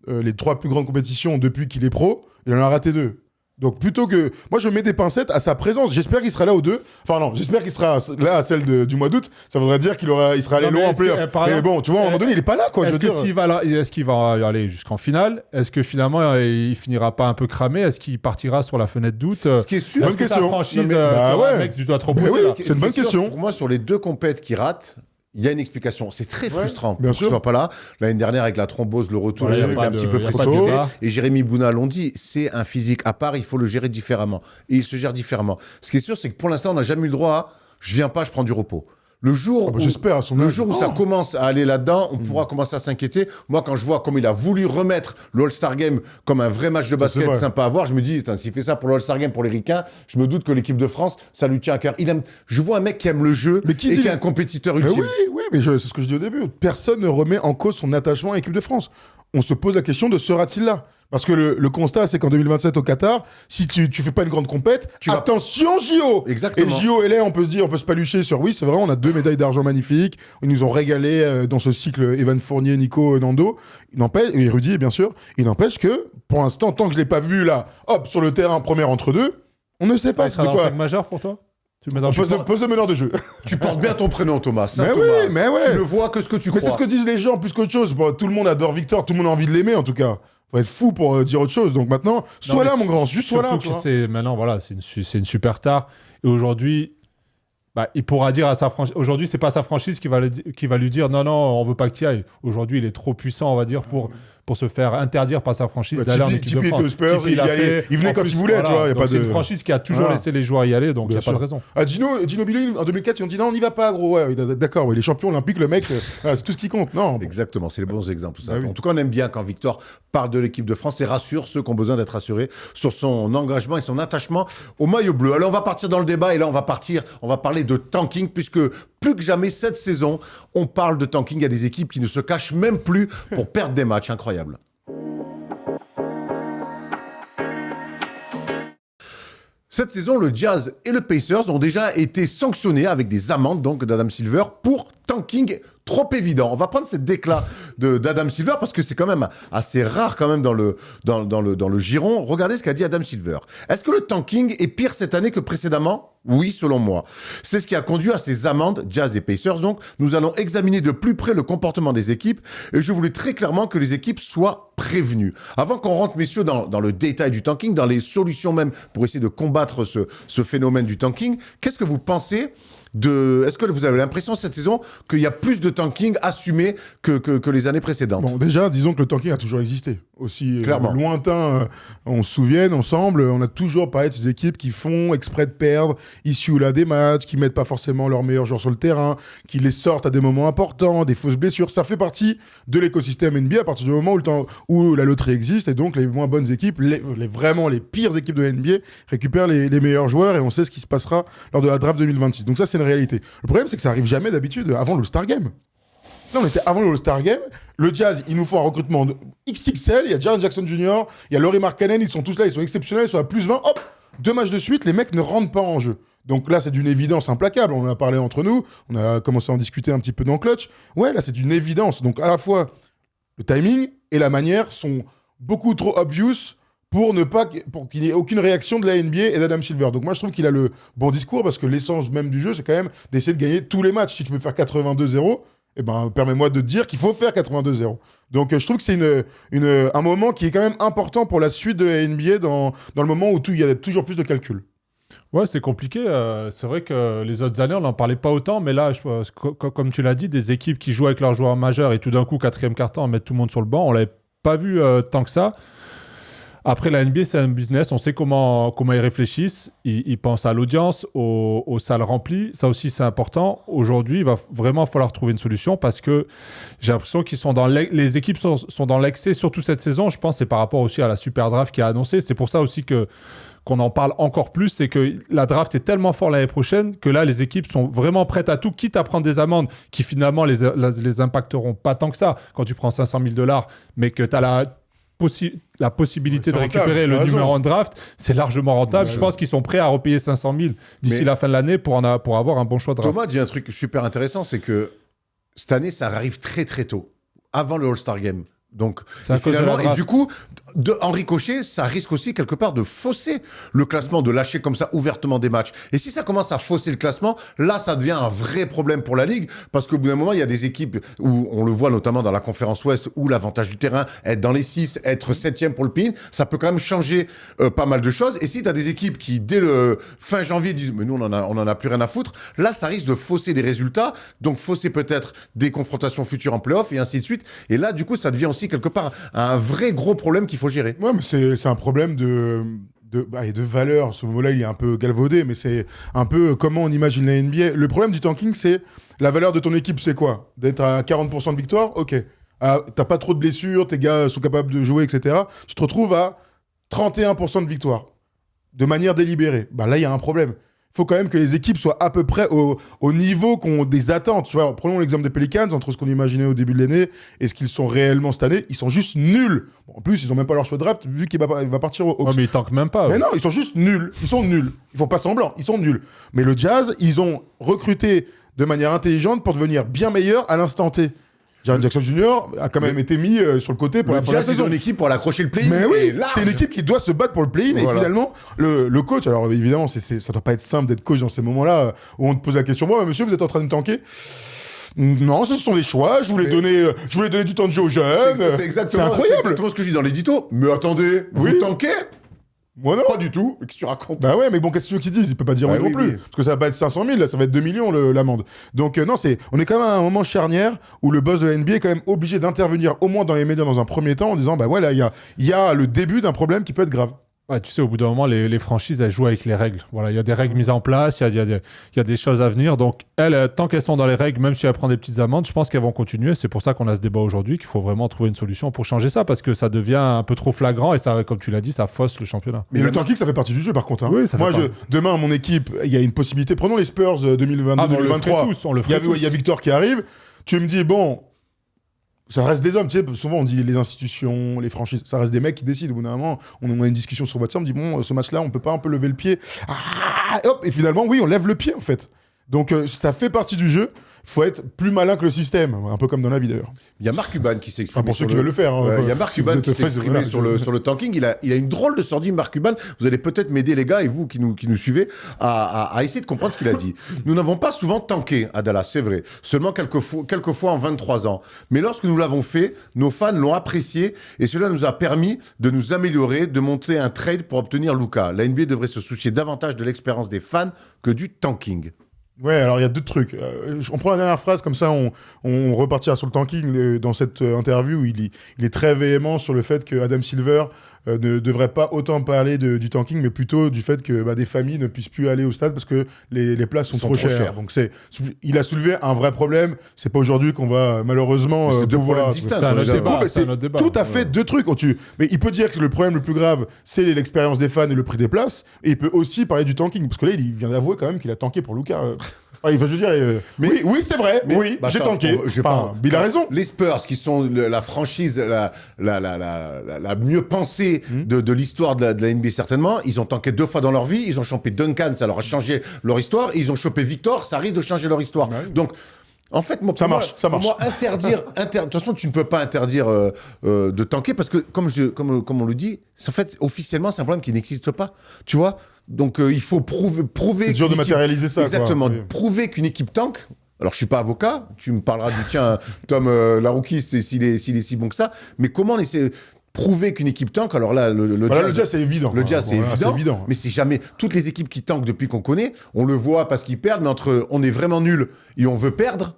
les 3 plus grandes compétitions depuis qu'il est pro. Il en a raté 2. Donc, plutôt que... Moi, je mets des pincettes à sa présence. J'espère qu'il sera là aux 2. Enfin, non, j'espère qu'il sera là à celle du mois d'août. Ça voudrait dire qu'il sera allé loin en play-off. Mais bon, tu vois, à un moment donné, il n'est pas là, quoi. Est-ce qu'il va aller jusqu'en finale? Est-ce que finalement, il finira pas un peu cramé? Est-ce qu'il partira sur la fenêtre d'août? Ce qui est sûr... Bonne question. Franchise, un mec, tu dois trop pousser, oui, c'est une bonne question. Pour moi, sur les 2 compètes qui ratent, il y a une explication. C'est très frustrant bien qu'il ne soit pas là. L'année dernière, avec la thrombose, le retour, il était un petit peu précipité. Et Jérémy Bouna l'ont dit, c'est un physique à part, il faut le gérer différemment. Et il se gère différemment. Ce qui est sûr, c'est que pour l'instant, on n'a jamais eu le droit à « je viens pas, je prends du repos ». Le jour où ça commence à aller là-dedans, on pourra commencer à s'inquiéter. Moi, quand je vois comme il a voulu remettre le All-Star Game comme un vrai match de basket sympa à voir, je me dis, s'il fait ça pour le All-Star Game pour les Ricains, je me doute que l'équipe de France, ça lui tient à cœur. Je vois un mec qui aime le jeu et qui est un compétiteur ultime. Oui, mais c'est ce que je dis au début. Personne ne remet en cause son attachement à l'équipe de France. On se pose la question de sera-t-il là ? Parce que le constat, c'est qu'en 2027 au Qatar, si tu fais pas une grande compète, attention JO. Exactement. Et JO et là, on peut se dire, on peut se palucher sur oui, c'est vrai, on a 2 médailles d'argent magnifiques. Ils nous ont régalé dans ce cycle Evan Fournier, Nico, Nando. Il n'empêche, et Rudy, bien sûr. Il n'empêche que, pour l'instant, tant que je l'ai pas vu là, hop, sur le terrain, première entre deux, on ne sait pas. Il sera dans le 5 majeur pour toi? Tu le mets dans le Poste de meneur de jeu. Tu portes bien ton prénom, Thomas. Mais Thomas. oui, mais ouais. Tu ne vois que ce que tu Mais crois. c'est ce que disent les gens plus qu'autre chose. Bon, tout le monde adore Victor, tout le monde a envie de l'aimer en tout cas. Faut être fou pour dire autre chose. Donc maintenant, sois là, mon grand, juste sois là. Surtout que c'est maintenant, voilà, c'est une superstar. Et aujourd'hui, il pourra dire à sa franchise. Aujourd'hui, c'est pas sa franchise qui va lui dire non, on veut pas que tu y ailles. Aujourd'hui, il est trop puissant, on va dire, pour se faire interdire par sa franchise d'aller en équipe de France. Était aux Spurs, il venait quand il voulait, tu vois. C'est une franchise qui a toujours laissé les joueurs y aller, donc il n'y a pas de raison. Gino Billy, en 2004, ils ont dit non, on n'y va pas, gros. Ouais, d'accord, il est champion olympique, le mec, c'est tout ce qui compte. Non. Exactement, c'est les bons exemples. Ça. Ah oui. En tout cas, on aime bien quand Victor parle de l'équipe de France et rassure ceux qui ont besoin d'être rassurés sur son engagement et son attachement au maillot bleu. Alors, on va partir dans le débat et là, on va parler de tanking puisque plus que jamais cette saison, on parle de tanking. Il y a des équipes qui ne se cachent même plus pour perdre des matchs. Incroyable. Cette saison, le Jazz et le Pacers ont déjà été sanctionnés avec des amendes donc d'Adam Silver pour tanking trop évident. On va prendre cette déclat d'Adam Silver parce que c'est quand même assez rare quand même dans le giron. Regardez ce qu'a dit Adam Silver. Est-ce que le tanking est pire cette année que précédemment ? Oui, selon moi. C'est ce qui a conduit à ces amendes, Jazz et Pacers. Donc, nous allons examiner de plus près le comportement des équipes et je voulais très clairement que les équipes soient prévenues. Avant qu'on rentre, messieurs, dans le détail du tanking, dans les solutions même pour essayer de combattre ce phénomène du tanking, qu'est-ce que vous pensez est-ce que vous avez l'impression cette saison qu'il y a plus de tanking assumé que les années précédentes ? Bon, déjà, disons que le tanking a toujours existé. Aussi lointain, on se souvient ensemble, on a toujours parlé de ces équipes qui font exprès de perdre, ici ou là des matchs, qui mettent pas forcément leurs meilleurs joueurs sur le terrain, qui les sortent à des moments importants, des fausses blessures. Ça fait partie de l'écosystème NBA à partir du moment où la loterie existe et donc les moins bonnes équipes, vraiment les pires équipes de NBA récupèrent les meilleurs joueurs et on sait ce qui se passera lors de la draft 2026. Donc ça, c'est une réalité. Le problème, c'est que ça arrive jamais d'habitude avant le All-Star Game. Là, on était avant le All-Star Game. Le Jazz, il nous faut un recrutement de XXL. Il y a Jaren Jackson Jr., il y a Lauri Markkanen. Ils sont tous là, ils sont exceptionnels. Ils sont à plus 20. Hop, 2 matchs de suite, les mecs ne rentrent pas en jeu. Donc là, c'est d'une évidence implacable. On en a parlé entre nous. On a commencé à en discuter un petit peu dans Clutch. Ouais, là, c'est une évidence. Donc à la fois, le timing et la manière sont beaucoup trop obvious pour qu'il n'y ait aucune réaction de la NBA et d'Adam Silver. Donc moi, je trouve qu'il a le bon discours parce que l'essence même du jeu, c'est quand même d'essayer de gagner tous les matchs. Si tu peux faire 82-0, permets-moi de te dire qu'il faut faire 82-0. Donc je trouve que c'est un moment qui est quand même important pour la suite de la NBA dans le moment où il y a toujours plus de calculs. Ouais, c'est compliqué. C'est vrai que les autres années, on n'en parlait pas autant, mais là, comme tu l'as dit, des équipes qui jouent avec leurs joueurs majeurs et tout d'un coup, 4e quart-temps, mettre tout le monde sur le banc, on l'avait pas vu tant que ça. Après, la NBA, c'est un business. On sait comment ils réfléchissent. Ils pensent à l'audience, aux salles remplies. Ça aussi, c'est important. Aujourd'hui, il va vraiment falloir trouver une solution parce que j'ai l'impression qu'ils sont les équipes sont dans l'excès, surtout cette saison. Je pense que c'est par rapport aussi à la super draft qui a annoncé. C'est pour ça aussi qu'on en parle encore plus. C'est que la draft est tellement forte l'année prochaine que là, les équipes sont vraiment prêtes à tout, quitte à prendre des amendes qui finalement les impacteront pas tant que ça. Quand tu prends $500 000, mais que tu as la possibilité de récupérer le numéro 1 draft, c'est largement rentable. Je pense qu'ils sont prêts à repayer 500 000 d'ici la fin de l'année pour avoir un bon choix de draft. Thomas dit un truc super intéressant, c'est que cette année, ça arrive très très tôt, avant le All-Star Game. Donc, et du coup, en ricochet, ça risque aussi quelque part de fausser le classement, de lâcher comme ça ouvertement des matchs. Et si ça commence à fausser le classement, là, ça devient un vrai problème pour la Ligue, parce qu'au bout d'un moment, il y a des équipes où on le voit notamment dans la conférence Ouest, où l'avantage du terrain, être dans les 6, être 7e pour le pin, ça peut quand même changer pas mal de choses. Et si tu as des équipes qui, dès le fin janvier, disent « mais nous, on en a plus rien à foutre », là, ça risque de fausser des résultats, donc fausser peut-être des confrontations futures en play-off, et ainsi de suite. Et là, du coup, ça devient aussi quelque part un vrai gros problème qu'il faut gérer. Ouais, mais c'est un problème de valeur. Ce mot-là, il est un peu galvaudé, mais c'est un peu comment on imagine la NBA. Le problème du tanking, c'est la valeur de ton équipe, c'est quoi ? D'être à 40% de victoire ? Ok. T'as pas trop de blessures, tes gars sont capables de jouer, etc. Tu te retrouves à 31% de victoire, de manière délibérée. Bah là, il y a un problème. faut quand même que les équipes soient à peu près au niveau qu'on des attentes. Tu vois, prenons l'exemple des Pelicans, entre ce qu'on imaginait au début de l'année et ce qu'ils sont réellement cette année, ils sont juste nuls. Bon, en plus, ils ont même pas leur choix de draft vu qu'il va partir au Hawks. Ouais, mais ils tankent même pas. Mais Ouais. non, ils sont juste nuls. Ils sont nuls. Ils font pas semblant. Ils sont nuls. Mais le Jazz, ils ont recruté de manière intelligente pour devenir bien meilleurs à l'instant T. Jaren Jackson Jr. a quand même été mis sur le côté pour la Jazz, ils ont saison. une équipe pour aller accrocher le play-in. Mais oui, et large. c'est une équipe qui doit se battre pour le play-in. Voilà. Et finalement, le coach, alors évidemment, ça doit pas être simple d'être coach dans ces moments-là où on te pose la question, moi, monsieur, vous êtes en train de tanker? Non, ce sont des choix. Je voulais donner du temps de jeu aux jeunes. C'est exactement, C'est incroyable. c'est exactement ce que je dis dans l'édito. Mais attendez, Oui. vous tankez? Moi, non. Pas du tout. Qu'est-ce que tu racontes? Bah ouais, mais bon, qu'est-ce que tu veux qu'ils disent? Ils peuvent pas dire Bah oui, oui, non plus. oui. Parce que ça va pas être 500 000, là, ça va être 2 millions l'amende. Donc non, on est quand même à un moment charnière où le boss de la NBA est quand même obligé d'intervenir au moins dans les médias dans un premier temps en disant bah ouais, là, il y a le début d'un problème qui peut être grave. Ouais, tu sais, au bout d'un moment, les franchises, elles jouent avec les règles. Voilà, il y a des règles mises en place, il y a des choses à venir. Donc, elles, tant qu'elles sont dans les règles, même si elles prennent des petites amendes, je pense qu'elles vont continuer. C'est pour ça qu'on a ce débat aujourd'hui, qu'il faut vraiment trouver une solution pour changer ça, parce que ça devient un peu trop flagrant et ça, comme tu l'as dit, ça fausse le championnat. Mais le tanking, ça fait partie du jeu par contre. Hein. Oui, ça fait Moi, partie. demain, mon équipe, il y a une possibilité. Prenons les Spurs 2022-2023. On le ferait tous, on le ferait tous. Il y a Victor qui arrive. Tu me dis, bon, ça reste des hommes. Tu sais, souvent, on dit les institutions, les franchises. Ça reste des mecs qui décident. Au bout d'un moment, on a une discussion sur WhatsApp. On dit, bon, ce match-là, on peut pas un peu lever le pied. Ah, hop, et finalement, oui, on lève le pied, en fait. Donc, ça fait partie du jeu. Faut être plus malin que le système. Un peu comme dans la vie, d'ailleurs. Il y a Mark Cuban qui s'est exprimé. Enfin, pour ceux qui veulent le faire. Hein, Ouais, il y a Mark si vous Cuban êtes qui s'est fait, exprimé voilà, sur le tanking. Il a une drôle de sordide, Mark Cuban. Vous allez peut-être m'aider, les gars, et vous qui nous suivez, à essayer de comprendre ce qu'il a dit. Nous n'avons pas souvent tanké à Dallas, c'est vrai. Seulement quelques fois en 23 ans. Mais lorsque nous l'avons fait, nos fans l'ont apprécié et cela nous a permis de nous améliorer, de monter un trade pour obtenir Luka. La NBA devrait se soucier davantage de l'expérience des fans que du tanking. Ouais, alors il y a deux trucs. On prend la dernière phrase, comme ça on repartira sur le tanking. Dans cette interview, il est très véhément sur le fait que Adam Silver ne devrait pas autant parler du tanking, mais plutôt du fait que des familles ne puissent plus aller au stade parce que les places sont trop chères. Donc il a soulevé un vrai problème. C'est pas aujourd'hui qu'on va malheureusement c'est deux pouvoir... problèmes distincts. C'est un autre C'est débat, mais c'est un autre débat. tout à fait deux trucs. Mais il peut dire que le problème le plus grave, c'est l'expérience des fans et le prix des places. Et il peut aussi parler du tanking. Parce que là, il vient d'avouer quand même qu'il a tanké pour Luka. Je veux dire, oui, c'est vrai. J'ai attends, tanké. Il a raison. Les Spurs, qui sont la franchise la mieux pensée de l'histoire de la NBA, certainement, ils ont tanké 2 fois dans leur vie. Ils ont chopé Duncan, ça leur a changé leur histoire. Et ils ont chopé Victor, ça risque de changer leur histoire. Donc, en fait, moi, Ça marche. pour moi, interdire... De toute façon, tu ne peux pas interdire de tanker parce que, comme on le dit, en fait, officiellement, c'est un problème qui n'existe pas. Tu vois? Donc, il faut prouver... C'est dur de matérialiser ça. Exactement. Quoi. Oui. Prouver qu'une équipe tank... Alors, je suis pas avocat. Tu me parleras du tien, Tom Larouki, s'il est si bon que ça. Mais comment on essaie... Prouver qu'une équipe tank, alors là, le Jazz, c'est évident. Le Jazz, c'est évident. Mais Mais c'est jamais. Toutes les équipes qui tankent depuis qu'on connaît, on le voit parce qu'ils perdent, mais entre on est vraiment nul et on veut perdre,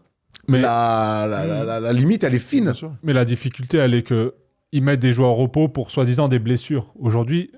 Mais- la limite, elle est fine. bien sûr. Mais la difficulté, elle est qu'ils mettent des joueurs au repos pour soi-disant des blessures. Aujourd'hui,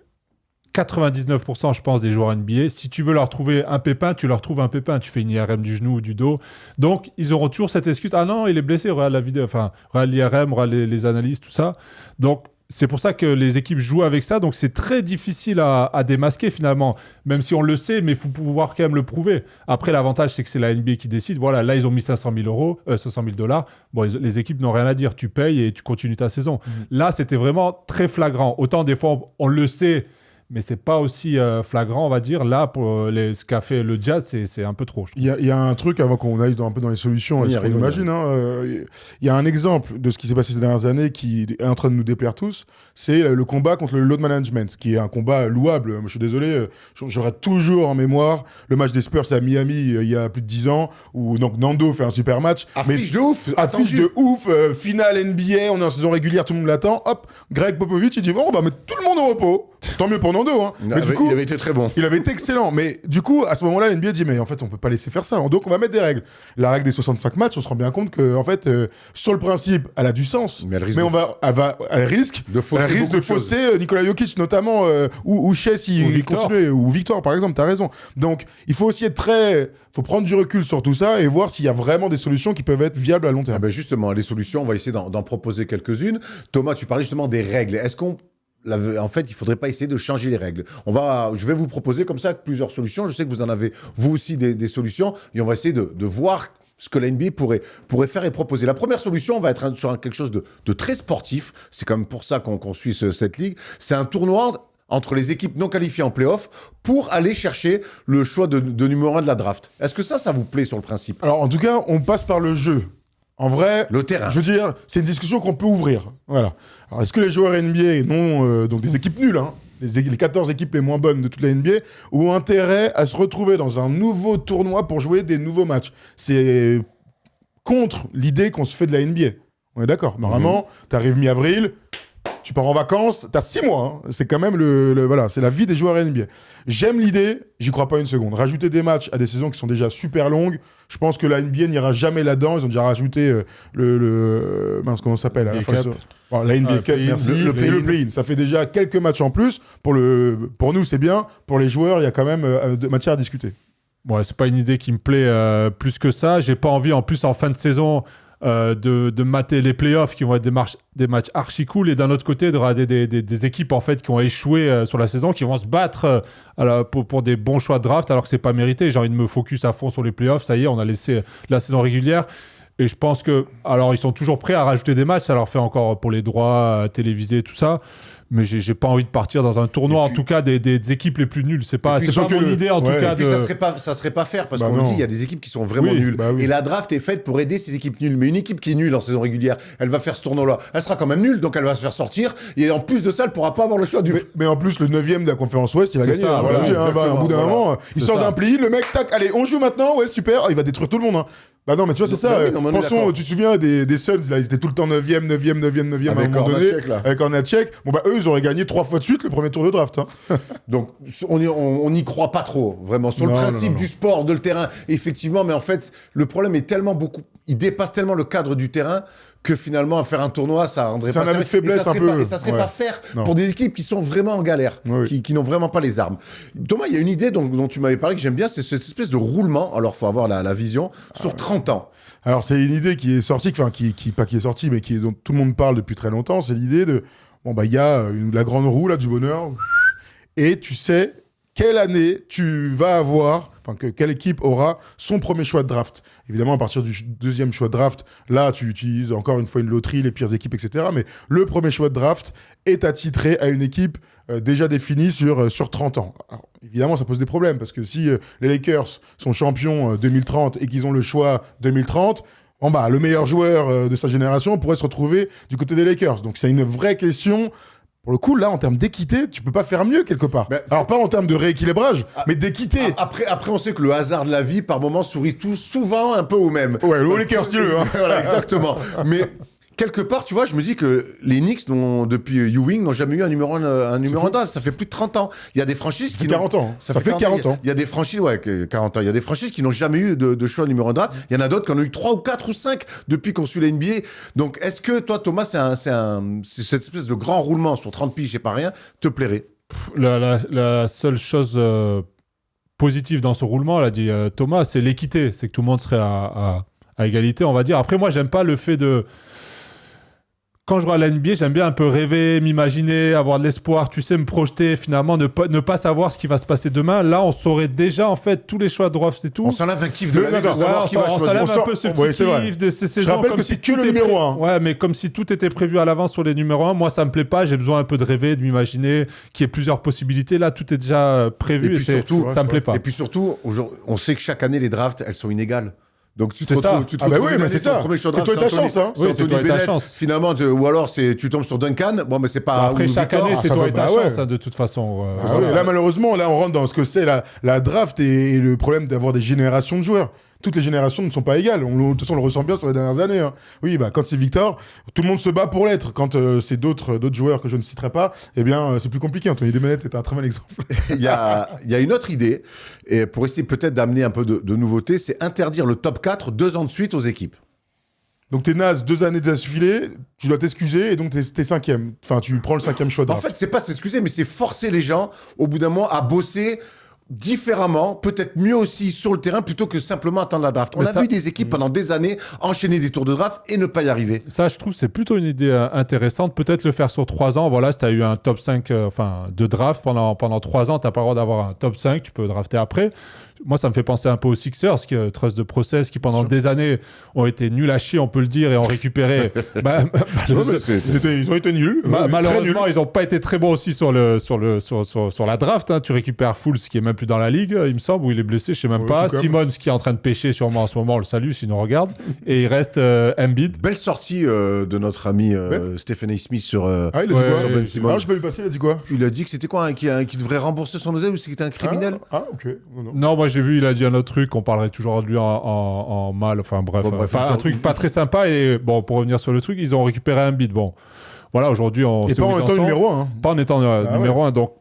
99%, je pense, des joueurs NBA, si tu veux leur trouver un pépin, tu leur trouves un pépin. Tu fais une IRM du genou ou du dos. Donc, ils auront toujours cette excuse. Ah non, il est blessé, regarde la vidéo, enfin, regarde l'IRM, regarde les analyses, tout ça. Donc, c'est pour ça que les équipes jouent avec ça. Donc, c'est très difficile à démasquer finalement. Même si on le sait, mais il faut pouvoir quand même le prouver. Après, l'avantage, c'est que c'est la NBA qui décide. Voilà, là, ils ont mis 500 000 $. Bon, les équipes n'ont rien à dire. Tu payes et tu continues ta saison. Là, c'était vraiment très flagrant. Autant des fois, on le sait, mais c'est pas aussi flagrant, on va dire. Là, pour ce qu'a fait le Jazz, c'est un peu trop. Je trouve. Il y a un truc, avant qu'on aille un peu dans les solutions, On y et ce arrive, qu'on on y imagine, il y a un exemple de ce qui s'est passé ces dernières années qui est en train de nous déplaire tous, c'est le combat contre le load management, qui est un combat louable. Moi, je suis désolé, j'aurai toujours en mémoire le match des Spurs à Miami il y a plus de 10 ans, où donc Nando fait un super match. Affiche de ouf. Affiche de ouf, finale NBA, on est en saison régulière, tout le monde l'attend. Hop, Greg Popovich, il dit bon, on va mettre tout le monde au repos. Tant mieux pour Nando, hein. Mais du coup, il avait été très bon. il avait été excellent, mais du coup, à ce moment-là, l'NBA dit, mais en fait, on peut pas laisser faire ça. Donc, on va mettre des règles. La règle des 65 matchs, on se rend bien compte que, en fait, sur le principe, elle a du sens. Mais elle risque elle risque de fausser elle risque beaucoup de de choses. fausser Nikola Jokic, notamment, ou Shea, Ou s'il Victor. continue, ou Victor, par exemple, t'as raison. Donc, il faut aussi être faut prendre du recul sur tout ça et voir s'il y a vraiment des solutions qui peuvent être viables à long Ah terme. ben justement, les solutions, on va essayer d'en proposer quelques-unes. Thomas, tu parlais justement des règles. Est-ce qu'on en fait, il faudrait pas essayer de changer les règles. Je vais vous proposer comme ça plusieurs solutions. Je sais que vous en avez, vous aussi, des solutions. Et on va essayer de voir ce que la NBA pourrait faire et proposer. La première solution, on va être sur quelque chose de très sportif. C'est quand même pour ça qu'on suit cette ligue. C'est un tournoi entre les équipes non qualifiées en play-off pour aller chercher le choix de numéro 1 de la draft. Est-ce que ça vous plaît sur le principe? Alors, en tout cas, on passe par le jeu. En vrai, le terrain. Je veux dire, c'est une discussion qu'on peut ouvrir. Voilà. Alors, est-ce que les joueurs NBA, donc des équipes nulles, les 14 équipes les moins bonnes de toute la NBA, ont intérêt à se retrouver dans un nouveau tournoi pour jouer des nouveaux matchs? C'est contre l'idée qu'on se fait de la NBA. On est d'accord. Normalement, t'arrives mi-avril, tu pars en vacances, t'as 6 mois. C'est quand même voilà, c'est la vie des joueurs NBA. J'aime l'idée, j'y crois pas une seconde. Rajouter des matchs à des saisons qui sont déjà super longues, je pense que la NBA n'ira jamais là-dedans. Ils ont déjà rajouté mince, comment ça s'appelle la NBA Cup, merci. Le play-in. Ça fait déjà quelques matchs en plus. Pour nous, c'est bien. Pour les joueurs, il y a quand même de matière à discuter. Bon, c'est pas une idée qui me plaît plus que ça. J'ai pas envie, en plus, en fin de saison, de mater les playoffs qui vont être des matchs archi cool, et d'un autre côté de regarder des équipes en fait qui ont échoué sur la saison, qui vont se battre pour des bons choix de draft alors que c'est pas mérité. J'ai envie de me focus à fond sur les playoffs. Ça y est, on a laissé la saison régulière. Et je pense que, alors ils sont toujours prêts à rajouter des matchs, ça leur fait encore pour les droits télévisés, tout ça. Mais j'ai pas envie de partir dans un tournoi, en tout cas des équipes les plus nulles. C'est pas mon idée, en tout cas. Et puis ça serait pas faire, parce qu'on le dit, il y a des équipes qui sont vraiment nulles. Et la draft est faite pour aider ces équipes nulles. Mais une équipe qui est nulle en saison régulière, elle va faire ce tournoi-là. Elle sera quand même nulle, donc elle va se faire sortir. Et en plus de ça, elle pourra pas avoir le choix du. Mais en plus, le 9e de la conférence Ouest, il va gagner. Au bout d'un moment, il sort d'un play-in, le mec, tac, allez, on joue maintenant, ouais, super. Il va détruire tout le monde. Bah non, mais tu vois, c'est ça. Pensons, tu te souviens des Suns, là, ils étaient tout le temps 9e à un moment donné, avec Hornacek. Bon, bah, eux, ils auraient gagné 3 fois de suite le premier tour de draft. Donc, on n'y croit pas trop, vraiment. Sur le principe du sport, de le terrain, effectivement, mais en fait, le problème est tellement il dépasse tellement le cadre du terrain que finalement, à faire un tournoi, ça rendrait pas... C'est un avis de faiblesse un peu. Et ça serait pas faire pour des équipes qui sont vraiment en galère, qui n'ont vraiment pas les armes. Thomas, il y a une idée dont tu m'avais parlé que j'aime bien, c'est cette espèce de roulement, alors il faut avoir la vision, sur 30 ans. Alors, c'est une idée qui est sortie, enfin, pas qui est sortie, mais dont tout le monde parle depuis très longtemps, c'est l'idée de... Bon, bah, il y a la grande roue, là, du bonheur, et tu sais quelle année tu vas avoir... Enfin, quelle équipe aura son premier choix de draft. Évidemment, à partir du deuxième choix de draft, là, tu utilises encore une fois une loterie, les pires équipes, etc. Mais le premier choix de draft est attitré à une équipe déjà définie sur 30 ans. Alors, évidemment, ça pose des problèmes, parce que si les Lakers sont champions 2030 et qu'ils ont le choix 2030, le meilleur joueur de sa génération pourrait se retrouver du côté des Lakers. Donc, c'est une vraie question. Pour le coup, là, en termes d'équité, tu peux pas faire mieux quelque part. Alors, pas en termes de rééquilibrage, mais d'équité. Après, on sait que le hasard de la vie, par moments, sourit souvent un peu au même. Ouais, le Lakers, styleux. Voilà, exactement. Mais quelque part, tu vois, je me dis que les Knicks, depuis Ewing, n'ont jamais eu un numéro 1 draft. Ça fait plus de 30 ans. Il y a des franchises qui... 40 ans. Ça fait 40 ans. Il y a des franchises, 40 ans. Il y a des franchises qui n'ont jamais eu de choix numéro 1 draft. Il y en a d'autres qui en ont eu 3 ou 4 ou 5 depuis qu'on suit la NBA. Donc, est-ce que toi, Thomas, c'est cette espèce de grand roulement sur 30 piges et pas rien, te plairait? La seule chose positive dans ce roulement, l'a dit Thomas, c'est l'équité. C'est que tout le monde serait à égalité, on va dire. Après, moi, j'aime pas le fait de... Quand je regarde la NBA, j'aime bien un peu rêver, m'imaginer, avoir de l'espoir, tu sais, me projeter, finalement, ne pas savoir ce qui va se passer demain. Là, on saurait déjà, en fait, tous les choix de draft et tout. On s'enlève un kiff de l'année de savoir qui va choisir. On s'enlève un peu ce petit kiff de ces saisons. Je rappelle que c'est que le numéro 1. Ouais, mais comme si tout était prévu à l'avance sur les numéros 1. Moi, ça me plaît pas. J'ai besoin un peu de rêver, de m'imaginer qu'il y ait plusieurs possibilités. Là, tout est déjà prévu et puis surtout, ça me plaît pas. Et puis surtout, on sait que chaque année, les drafts, elles sont inégales. Donc tu te retrouves mais c'est ça. Premier choix de draft, c'est toi et ta chance, hein. Oui, c'est toi et ta chance. Finalement, ou alors tu tombes sur Duncan. Bon, mais c'est pas. Après chaque année, c'est toi et ta chance, de toute façon. Là, malheureusement, on rentre dans ce que c'est la draft et le problème d'avoir des générations de joueurs. Toutes les générations ne sont pas égales. De toute façon, on le ressent bien sur les dernières années. Oui, quand c'est Victor, tout le monde se bat pour l'être. Quand c'est d'autres joueurs que je ne citerai pas, eh bien, c'est plus compliqué. Anthony Desmanettes est un très bon exemple. Il y a une autre idée, et pour essayer peut-être d'amener un peu de nouveauté, c'est interdire le top 4 2 ans de suite aux équipes. Donc t'es naze 2 années d'affilée, tu dois t'excuser et donc t'es 5e. Enfin, tu prends le 5e choix de draft. En fait, c'est pas s'excuser, mais c'est forcer les gens, au bout d'un moment, à bosser différemment, peut-être mieux aussi sur le terrain plutôt que simplement attendre la draft. On Mais a ça- vu des équipes pendant des années enchaîner des tours de draft et ne pas y arriver. Ça, je trouve, c'est plutôt une idée intéressante. Peut-être le faire sur 3 ans. Voilà, si tu as eu un top 5 de draft pendant 3 ans, tu n'as pas le droit d'avoir un top 5, tu peux drafter après. Moi, ça me fait penser un peu aux Sixers, Trust de Process, qui pendant des années ont été nuls à chier, on peut le dire, et ont récupéré. Ils ont été nuls. Très nuls. Malheureusement, ils n'ont pas été très bons aussi sur la draft. Hein. Tu récupères Fools, qui est même plus dans la ligue, il me semble, où il est blessé, je sais même Oui, pas. tout comme. Simmons, qui est en train de pêcher sûrement en ce moment, on le salue s'il nous regarde. Et il reste Embiid. Belle sortie de notre ami Stephen A. Smith sur. Ah, il a dit Ouais, quoi sur Ben Simmons. Ah, je peux lui passer, il a dit quoi Il a dit que c'était quoi, qui devrait rembourser son oseille ou c'était un criminel? Ok. Non. Non, moi j'ai vu, il a dit un autre truc, on parlerait toujours de lui en mal, enfin bref, Bon, bref, enfin, un truc pas très sympa. Et bon, pour revenir sur le truc, ils ont récupéré un bid. Bon, voilà, aujourd'hui on Et sait pas où en ils étant sont. numéro 1. Pas en étant numéro 1, donc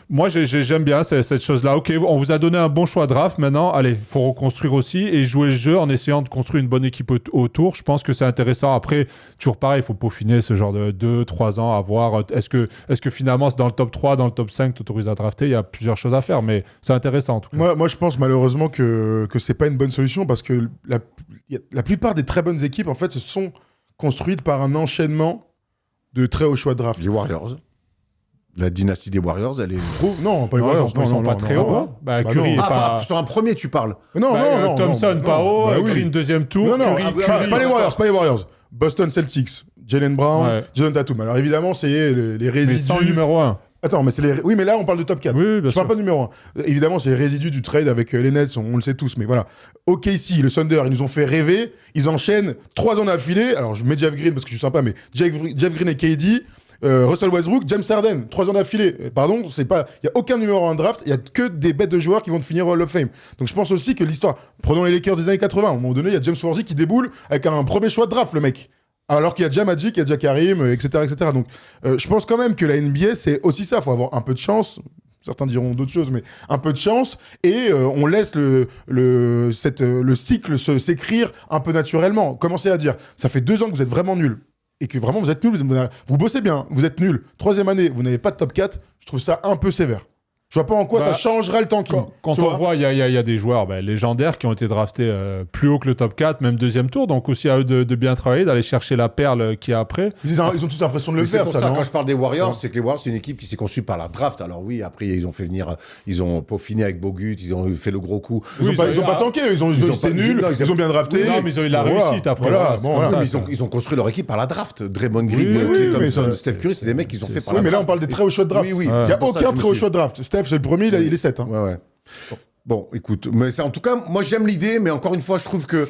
moi j'aime bien cette chose-là. Ok, on vous a donné un bon choix draft, maintenant, allez, faut reconstruire aussi et jouer le jeu en essayant de construire une bonne équipe autour. Je pense que c'est intéressant. Après, toujours pareil, il faut peaufiner ce genre de 2-3 ans à voir. Est-ce que finalement c'est dans le top 3, dans le top 5, t'autorises à drafter? Il y a plusieurs choses à faire, mais c'est intéressant en tout cas. Moi, je pense malheureusement que c'est pas une bonne solution parce que la plupart des très bonnes équipes, en fait, se sont construites par un enchaînement de très hauts choix de draft. Les Warriors. La dynastie des Warriors, elle est. Non, pas les Non, Warriors. ils sont pas très hauts. Hein. Bah, Bah Curry non. est pas... sur un premier, tu parles. Non, non. Thompson pas haut, Bah oui. Green deuxième tour, Non, Curry, pas les Warriors. Boston Celtics, Jalen Brown, Ouais. Jason Tatum. Alors évidemment, c'est les mais résidus. sans le numéro 1. Attends, mais c'est les. Oui, mais là, on parle de top 4. Oui, bien Je parle sûr. pas de numéro 1. Évidemment, c'est les résidus du trade avec les Nets, on le sait tous, mais voilà. OKC, le Thunder, ils nous ont fait rêver. Ils enchaînent 3 ans d'affilée. Alors, je mets Jeff Green parce que je suis sympa, mais Jeff Green et KD, Russell Westbrook, James Harden, 3 ans d'affilée. Pardon, c'est pas. Il y a aucun numéro 1 draft. Il y a que des bêtes de joueurs qui vont finir Hall of Fame. Donc, je pense aussi que l'histoire. Prenons les Lakers des années 80. À un moment donné, il y a James Worthy qui déboule avec un premier choix de draft, le mec. Alors qu'il y a déjà Magic, il y a déjà Karim, etc. Donc, je pense quand même que la NBA, c'est aussi ça. Il faut avoir un peu de chance. Certains diront d'autres choses, mais un peu de chance. Et on laisse le cycle s'écrire un peu naturellement. Commencez à dire, ça fait 2 ans que vous êtes vraiment nuls. Et que vraiment vous êtes nuls. Vous bossez bien, vous êtes nuls. 3e année, vous n'avez pas de top 4. Je trouve ça un peu sévère. Je vois pas en quoi ça changera le tanking. Quand Tu on vois voit, il y a des joueurs légendaires qui ont été draftés plus haut que le top 4, même deuxième tour. Donc aussi à eux de bien travailler, d'aller chercher la perle qui est après. Ils ont tous l'impression de le Mais c'est faire, pour ça, ça, non quand je parle des Warriors, Ouais. c'est que les Warriors, c'est une équipe qui s'est conçue par la draft. Alors oui, après, ils ont fait venir, ils ont peaufiné avec Bogut, ils ont fait le gros coup. Ils Oui, ont pas tanké, c'est nul, non, ils ont bien drafté. Non, mais ils ont eu la Voilà. réussite après. Voilà, c'est bon, comme voilà. ça, Ils ont construit leur équipe par la draft. Draymond Green, Oui, Klay mais Thompson, ça- Steph Curry, c'est des mecs qui ont fait par Oui, la mais là, on draft. parle des très hauts choix de draft. Oui. Il n'y a C'est pour ça aucun que je très me haut suis- choix de draft. Steph, c'est le premier, il est 7. Ouais. Bon, écoute, mais en tout cas, moi j'aime l'idée, mais encore une fois, je trouve que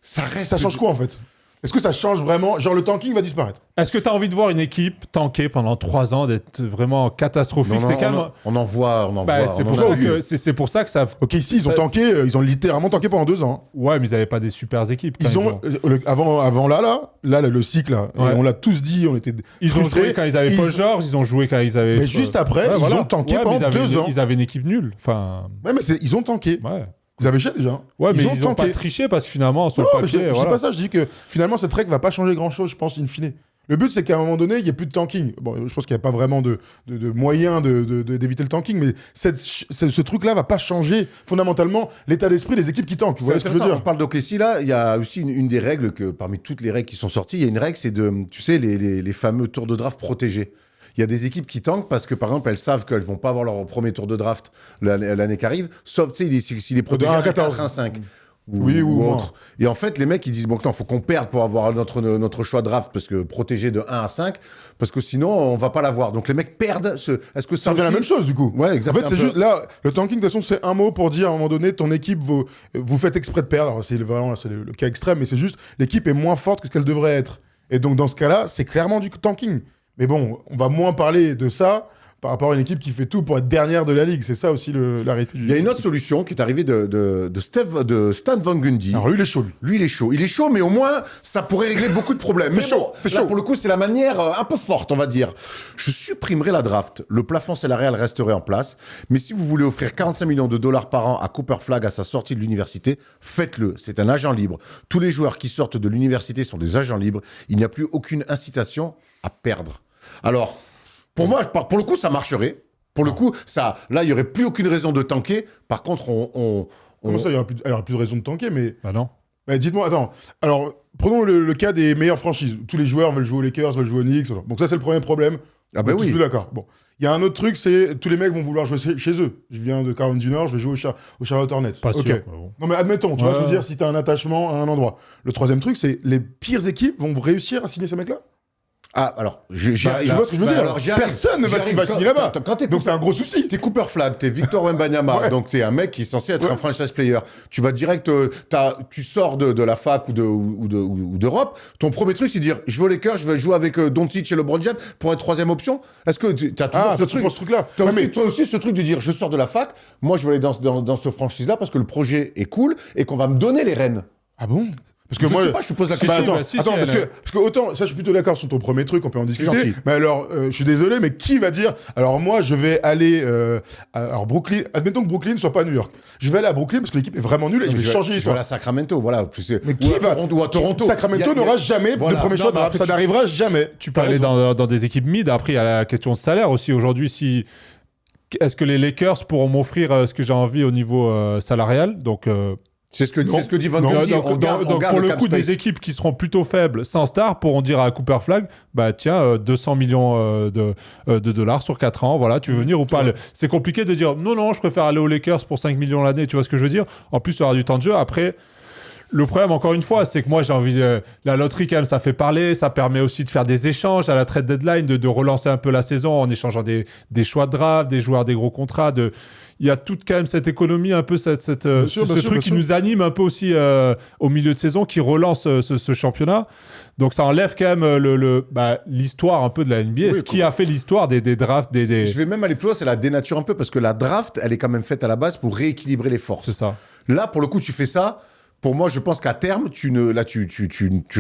ça reste. Ça change quoi, en fait? Est-ce que ça change vraiment? Genre, le tanking va disparaître. Est-ce que tu as envie de voir une équipe tanker pendant 3 ans, d'être vraiment catastrophique? Non, C'est quand même... on en voit. c'est on en pour, a ça vu. que- c'est pour ça que ça... Ok, ici, ils ont Ça- tanké, ils ont littéralement tanké pendant 2 ans. Ouais, mais ils n'avaient pas des super équipes. quand Ils ont, avant là, le cycle, là, Ouais. et on l'a tous dit, on était Ils ont frustrés. joué quand ils avaient Paul George, ils ont joué quand ils avaient... Mais juste après, ils ont tanké mais pendant ils avaient 2 ans. Ils avaient une équipe nulle. Enfin, Ouais, mais ils ont tanké. ouais. Vous avez ché déjà. Ouais, mais ils ont tanké. pas triché parce que finalement, sur Non, le mais je papier, dis voilà. pas ça, je dis que finalement cette règle va pas changer grand chose, je pense, in fine. Le but, c'est qu'à un moment donné, il n'y ait plus de tanking. Bon, je pense qu'il n'y a pas vraiment de moyen d'éviter le tanking, mais ce truc-là va pas changer fondamentalement l'état d'esprit des équipes qui tankent. Vous voyez ce que je veux On dire? parle d'OKC là, il y a aussi une des règles que parmi toutes les règles qui sont sorties, il y a une règle, c'est de, tu sais, les fameux tours de draft protégés. Il y a des équipes qui tankent parce que, par exemple, elles savent qu'elles vont pas avoir leur premier tour de draft l'année qui arrive, sauf, tu sais, s'il est protégé à 14. 1-5. Oui, ou moins. autre. Et en fait, les mecs, ils disent, bon, non, faut qu'on perde pour avoir notre choix de draft, parce que protégé de 1 à 5, parce que sinon, on va pas l'avoir. Donc, les mecs perdent Est-ce que Ça revient à la même chose, du coup. Ouais, En exactement. fait, c'est juste là, le tanking, de toute façon, c'est un mot pour dire à un moment donné, ton équipe, vous faites exprès de perdre. Alors, c'est vraiment c'est le cas extrême, mais c'est juste l'équipe est moins forte que ce qu'elle devrait être. Et donc, dans ce cas-là, c'est clairement du tanking. Mais bon, on va moins parler de ça par rapport à une équipe qui fait tout pour être dernière de la ligue. C'est ça aussi la réalité du Il y a une autre solution qui est arrivée de Stan Van Gundy. Alors, lui, il est chaud, lui. Lui, il est chaud. Il est chaud, mais au moins, ça pourrait régler beaucoup de problèmes. C'est Mais chaud, bon, c'est là, chaud. pour le coup, c'est la manière un peu forte, on va dire. Je supprimerai la draft. Le plafond salarial resterait en place. Mais si vous voulez offrir 45 millions de dollars par an à Cooper Flagg à sa sortie de l'université, faites-le. C'est un agent libre. Tous les joueurs qui sortent de l'université sont des agents libres. Il n'y a plus aucune incitation à perdre. Alors, pour moi, pour le coup, ça marcherait. Pour le coup, là, il n'y aurait plus aucune raison de tanker. Par contre, Comment ça, il n'y aura plus de raison de tanker, mais... Bah non. Dites-moi, attends. Alors, prenons le cas des meilleures franchises. Tous les joueurs veulent jouer aux Lakers, veulent jouer aux Knicks. Donc ça, c'est le premier problème. Ah bah oui. D'accord. Bon. Il y a un autre truc, c'est tous les mecs vont vouloir jouer chez eux. Je viens de Caroline du Nord, je vais jouer au Charlotte Hornets. Pas Ok. sûr. Bon. Non mais admettons, tu vois, je veux dire, si tu as un attachement à un endroit. Le troisième truc, c'est les pires équipes vont réussir à signer ces mecs-là. Ah, alors, tu vois ce que je veux dire alors, Personne ne va signer là-bas. Donc c'est un gros souci. T'es Cooper Flag, t'es Victor Wembanyama, Ouais. donc t'es un mec qui est censé être un franchise player. Tu vas direct, tu sors de la fac ou d'Europe. Ton premier truc, c'est de dire, je veux les Lakers, je vais jouer avec Doncic et LeBron James pour être troisième option. Est-ce que t'as toujours ce truc? Ce truc-là. T'as aussi, toi aussi ce truc de dire, je sors de la fac, moi je veux aller dans ce franchise-là parce que le projet est cool et qu'on va me donner les rênes. Ah bon? Parce que Je moi, sais pas, je te pose la question. Attends, parce que autant, ça je suis plutôt d'accord sur ton premier truc, on peut en discuter. Gentil. Mais alors, je suis désolé, mais qui va dire, alors moi je vais aller, alors Brooklyn, admettons que Brooklyn soit pas à New York. Je vais aller à Brooklyn parce que l'équipe est vraiment nulle et je vais changer Je vais l'histoire. aller à Sacramento, voilà. Mais qui va? Ou à Toronto. Sacramento n'aura jamais de premier choix de draft. Ça n'arrivera jamais. Tu peux aller dans des équipes mid. Après, il y a la question de salaire aussi. Aujourd'hui, est-ce que les Lakers pourront m'offrir ce que j'ai envie au niveau salarial? Donc, c'est ce que dit Van Gundy. donc, pour le coup, des équipes qui seront plutôt faibles, sans star, pourront dire à Cooper Flag, bah tiens, 200 millions de dollars sur 4 ans, voilà, tu veux venir ou pas? C'est compliqué de dire non, je préfère aller aux Lakers pour 5 millions l'année, tu vois ce que je veux dire? En plus, tu auras du temps de jeu. Après, le problème, encore une fois, c'est que moi, j'ai envie... la loterie, quand même, ça fait parler. Ça permet aussi de faire des échanges à la trade deadline, de relancer un peu la saison en échangeant des choix de draft, des joueurs, des gros contrats. Il y a toute quand même cette économie, un peu ce truc qui nous anime un peu aussi au milieu de saison, qui relance ce championnat. Donc, ça enlève quand même l'histoire un peu de la NBA. Ce qui a fait l'histoire des drafts. Je vais même aller plus loin, c'est la dénature un peu, parce que la draft, elle est quand même faite à la base pour rééquilibrer les forces. C'est ça. Là, pour le coup, tu fais ça... Pour moi, je pense qu'à terme, tu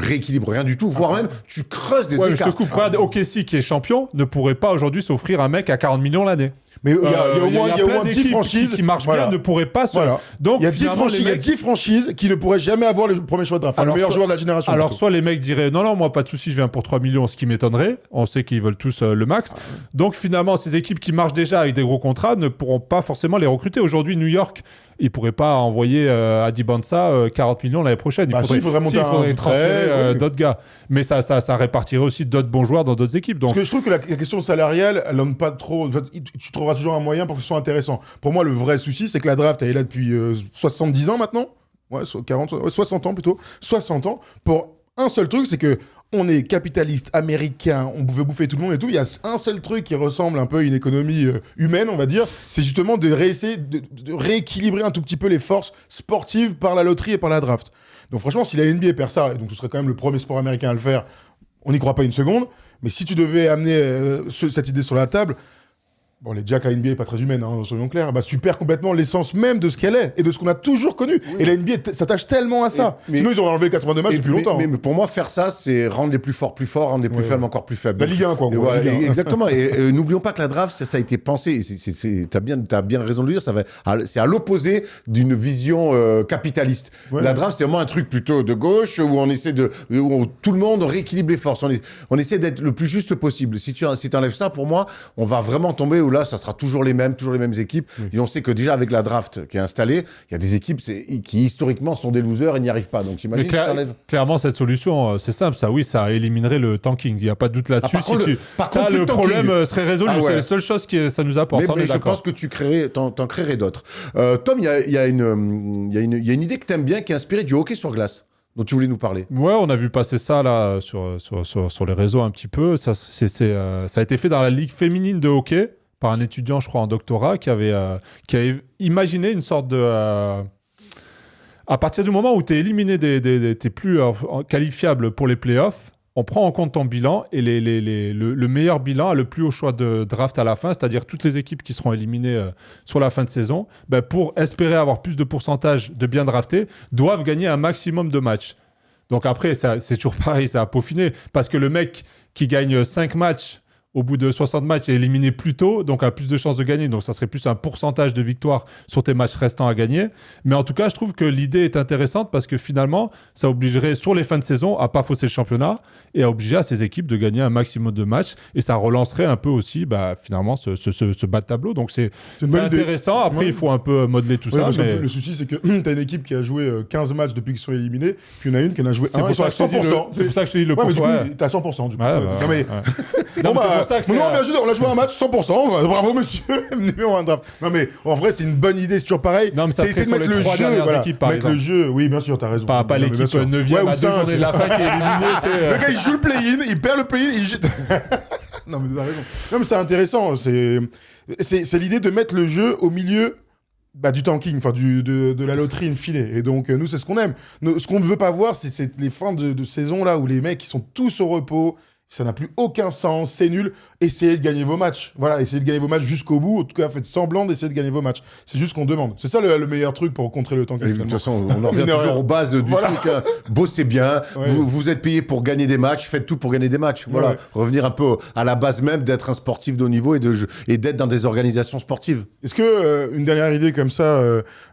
rééquilibres rien du tout, voire même tu creuses des écarts. Mais je te coupe. Regarde, OKC, qui est champion, ne pourrait pas aujourd'hui s'offrir un mec à 40 millions l'année. Mais il y a au moins 10 franchises qui marchent bien, ne pourraient pas se... Voilà. Donc, il y a 10 franchises qui ne pourraient jamais avoir le premier choix de draft. Le meilleur joueur de la génération. Alors, soit les mecs diraient non, moi, pas de souci, je viens pour 3 millions, ce qui m'étonnerait. On sait qu'ils veulent tous le max. Donc, finalement, ces équipes qui marchent déjà avec des gros contrats ne pourront pas forcément les recruter. Aujourd'hui, New York, ils ne pourraient pas envoyer à Dibansa 40 millions l'année prochaine. Il faudrait transférer d'autres gars. Mais ça répartirait aussi d'autres bons joueurs dans d'autres équipes. Donc... Parce que je trouve que la question salariale, elle donne pas trop... En fait, tu trouveras toujours un moyen pour que ce soit intéressant. Pour moi, le vrai souci, c'est que la draft, elle est là depuis 70 ans maintenant. Ouais, 60 ans plutôt. 60 ans. Pour un seul truc, c'est que on est capitaliste américain, on veut bouffer tout le monde et tout. Il y a un seul truc qui ressemble un peu à une économie humaine, on va dire. C'est justement de réessayer de rééquilibrer un tout petit peu les forces sportives par la loterie et par la draft. Donc franchement, si la NBA perd ça, et donc ce serait quand même le premier sport américain à le faire, on n'y croit pas une seconde. Mais si tu devais amener cette idée sur la table... Bon, les Jacks, la NBA n'est pas très humaine, hein, soyons clairs. Bah, tu perds complètement l'essence même de ce qu'elle est et de ce qu'on a toujours connu. Oui. Et la NBA s'attache tellement à ça. Sinon, ils auraient enlevé 82 matchs depuis longtemps. Mais pour moi, faire ça, c'est rendre les plus forts, rendre les plus faibles encore plus faibles. La Ligue 1, quoi. Voilà, exactement. Et n'oublions pas que la draft, ça a été pensé. T'as bien raison de le dire. C'est à l'opposé d'une vision capitaliste. Ouais. La draft, c'est vraiment un truc plutôt de gauche où on essaie où tout le monde rééquilibre les forces. On essaie d'être le plus juste possible. Si tu enlèves ça, pour moi, on va vraiment tomber où là, ça sera toujours les mêmes équipes. Oui. Et on sait que déjà, avec la draft qui est installée, il y a des équipes qui, historiquement, sont des losers et n'y arrivent pas. Donc, imagine si tu enlèves. Clairement, cette solution, c'est simple. Ça éliminerait le tanking. Il n'y a pas de doute là-dessus. Par contre, le problème serait résolu. C'est la seule chose que ça nous apporte. Mais je pense que t'en créerais d'autres. Tom, il y a une idée que tu aimes bien qui est inspirée du hockey sur glace, dont tu voulais nous parler. Ouais, on a vu passer ça là sur les réseaux un petit peu. Ça a été fait dans la ligue féminine de hockey par un étudiant, je crois, en doctorat, qui avait imaginé une sorte de... à partir du moment où tu es éliminé, t'es plus qualifiable pour les playoffs, on prend en compte ton bilan et le meilleur bilan a le plus haut choix de draft à la fin, c'est-à-dire toutes les équipes qui seront éliminées sur la fin de saison, pour espérer avoir plus de pourcentage de bien draftés, doivent gagner un maximum de matchs. Donc après, c'est toujours pareil, ça a peaufiné, parce que le mec qui gagne 5 matchs au bout de 60 matchs, est éliminé plus tôt, donc a plus de chances de gagner. Donc ça serait plus un pourcentage de victoire sur tes matchs restants à gagner. Mais en tout cas, je trouve que l'idée est intéressante parce que finalement, ça obligerait sur les fins de saison à pas fausser le championnat et à obliger à ces équipes de gagner un maximum de matchs. Et ça relancerait un peu aussi, finalement, ce bas de tableau. Donc c'est intéressant. Après, il faut un peu modeler tout ça. Parce mais... que le souci, c'est que tu as une équipe qui a joué 15 matchs depuis qu'ils sont éliminés, puis il y en a une qui en a joué c'est un, pour ils sont à ça que je te dis 100%. c'est pour ça que je te dis le Ouais, mais du coup, pourcentage. t'es à 100% du coup. Ouais, Non, mais... Non, Bon, mais c'est pour ça que maintenant, on a joué un match 100%. Bravo, monsieur. Numéro 1 draft. Non, mais en vrai, c'est une bonne idée. C'est toujours pareil. Non, mais ça c'est essayer de serait mettre sur les le 3 jeu. dernières Voilà. équipes, par Mettre le exemple. jeu. Oui, bien sûr, t'as raison. Pas Non, mais l'équipe bien sûr. 9e Ouais, ou à 2 5. journées de la fin qui est éliminée. Tu sais, Le gars, il joue le play-in, il perd le play-in, il jette. Non, mais t'as raison. Non, mais c'est intéressant. C'est l'idée de mettre le jeu au milieu du tanking, enfin de la loterie in fine. Et donc, nous, c'est ce qu'on aime. Ce qu'on ne veut pas voir, c'est les fins de saison là où les mecs, ils sont tous au repos. Ça n'a plus aucun sens, c'est nul. Essayez de gagner vos matchs. Voilà, essayez de gagner vos matchs jusqu'au bout. En tout cas, faites semblant d'essayer de gagner vos matchs. C'est juste ce qu'on demande. C'est ça le meilleur truc pour contrer le tanking. Et de toute façon, on en revient toujours aux bases du truc. Hein. Bossez bien, Ouais. vous êtes payé pour gagner des matchs, faites tout pour gagner des matchs. Voilà, Ouais. revenir un peu à la base même d'être un sportif de haut niveau et d'être dans des organisations sportives. Est-ce que, une dernière idée comme ça,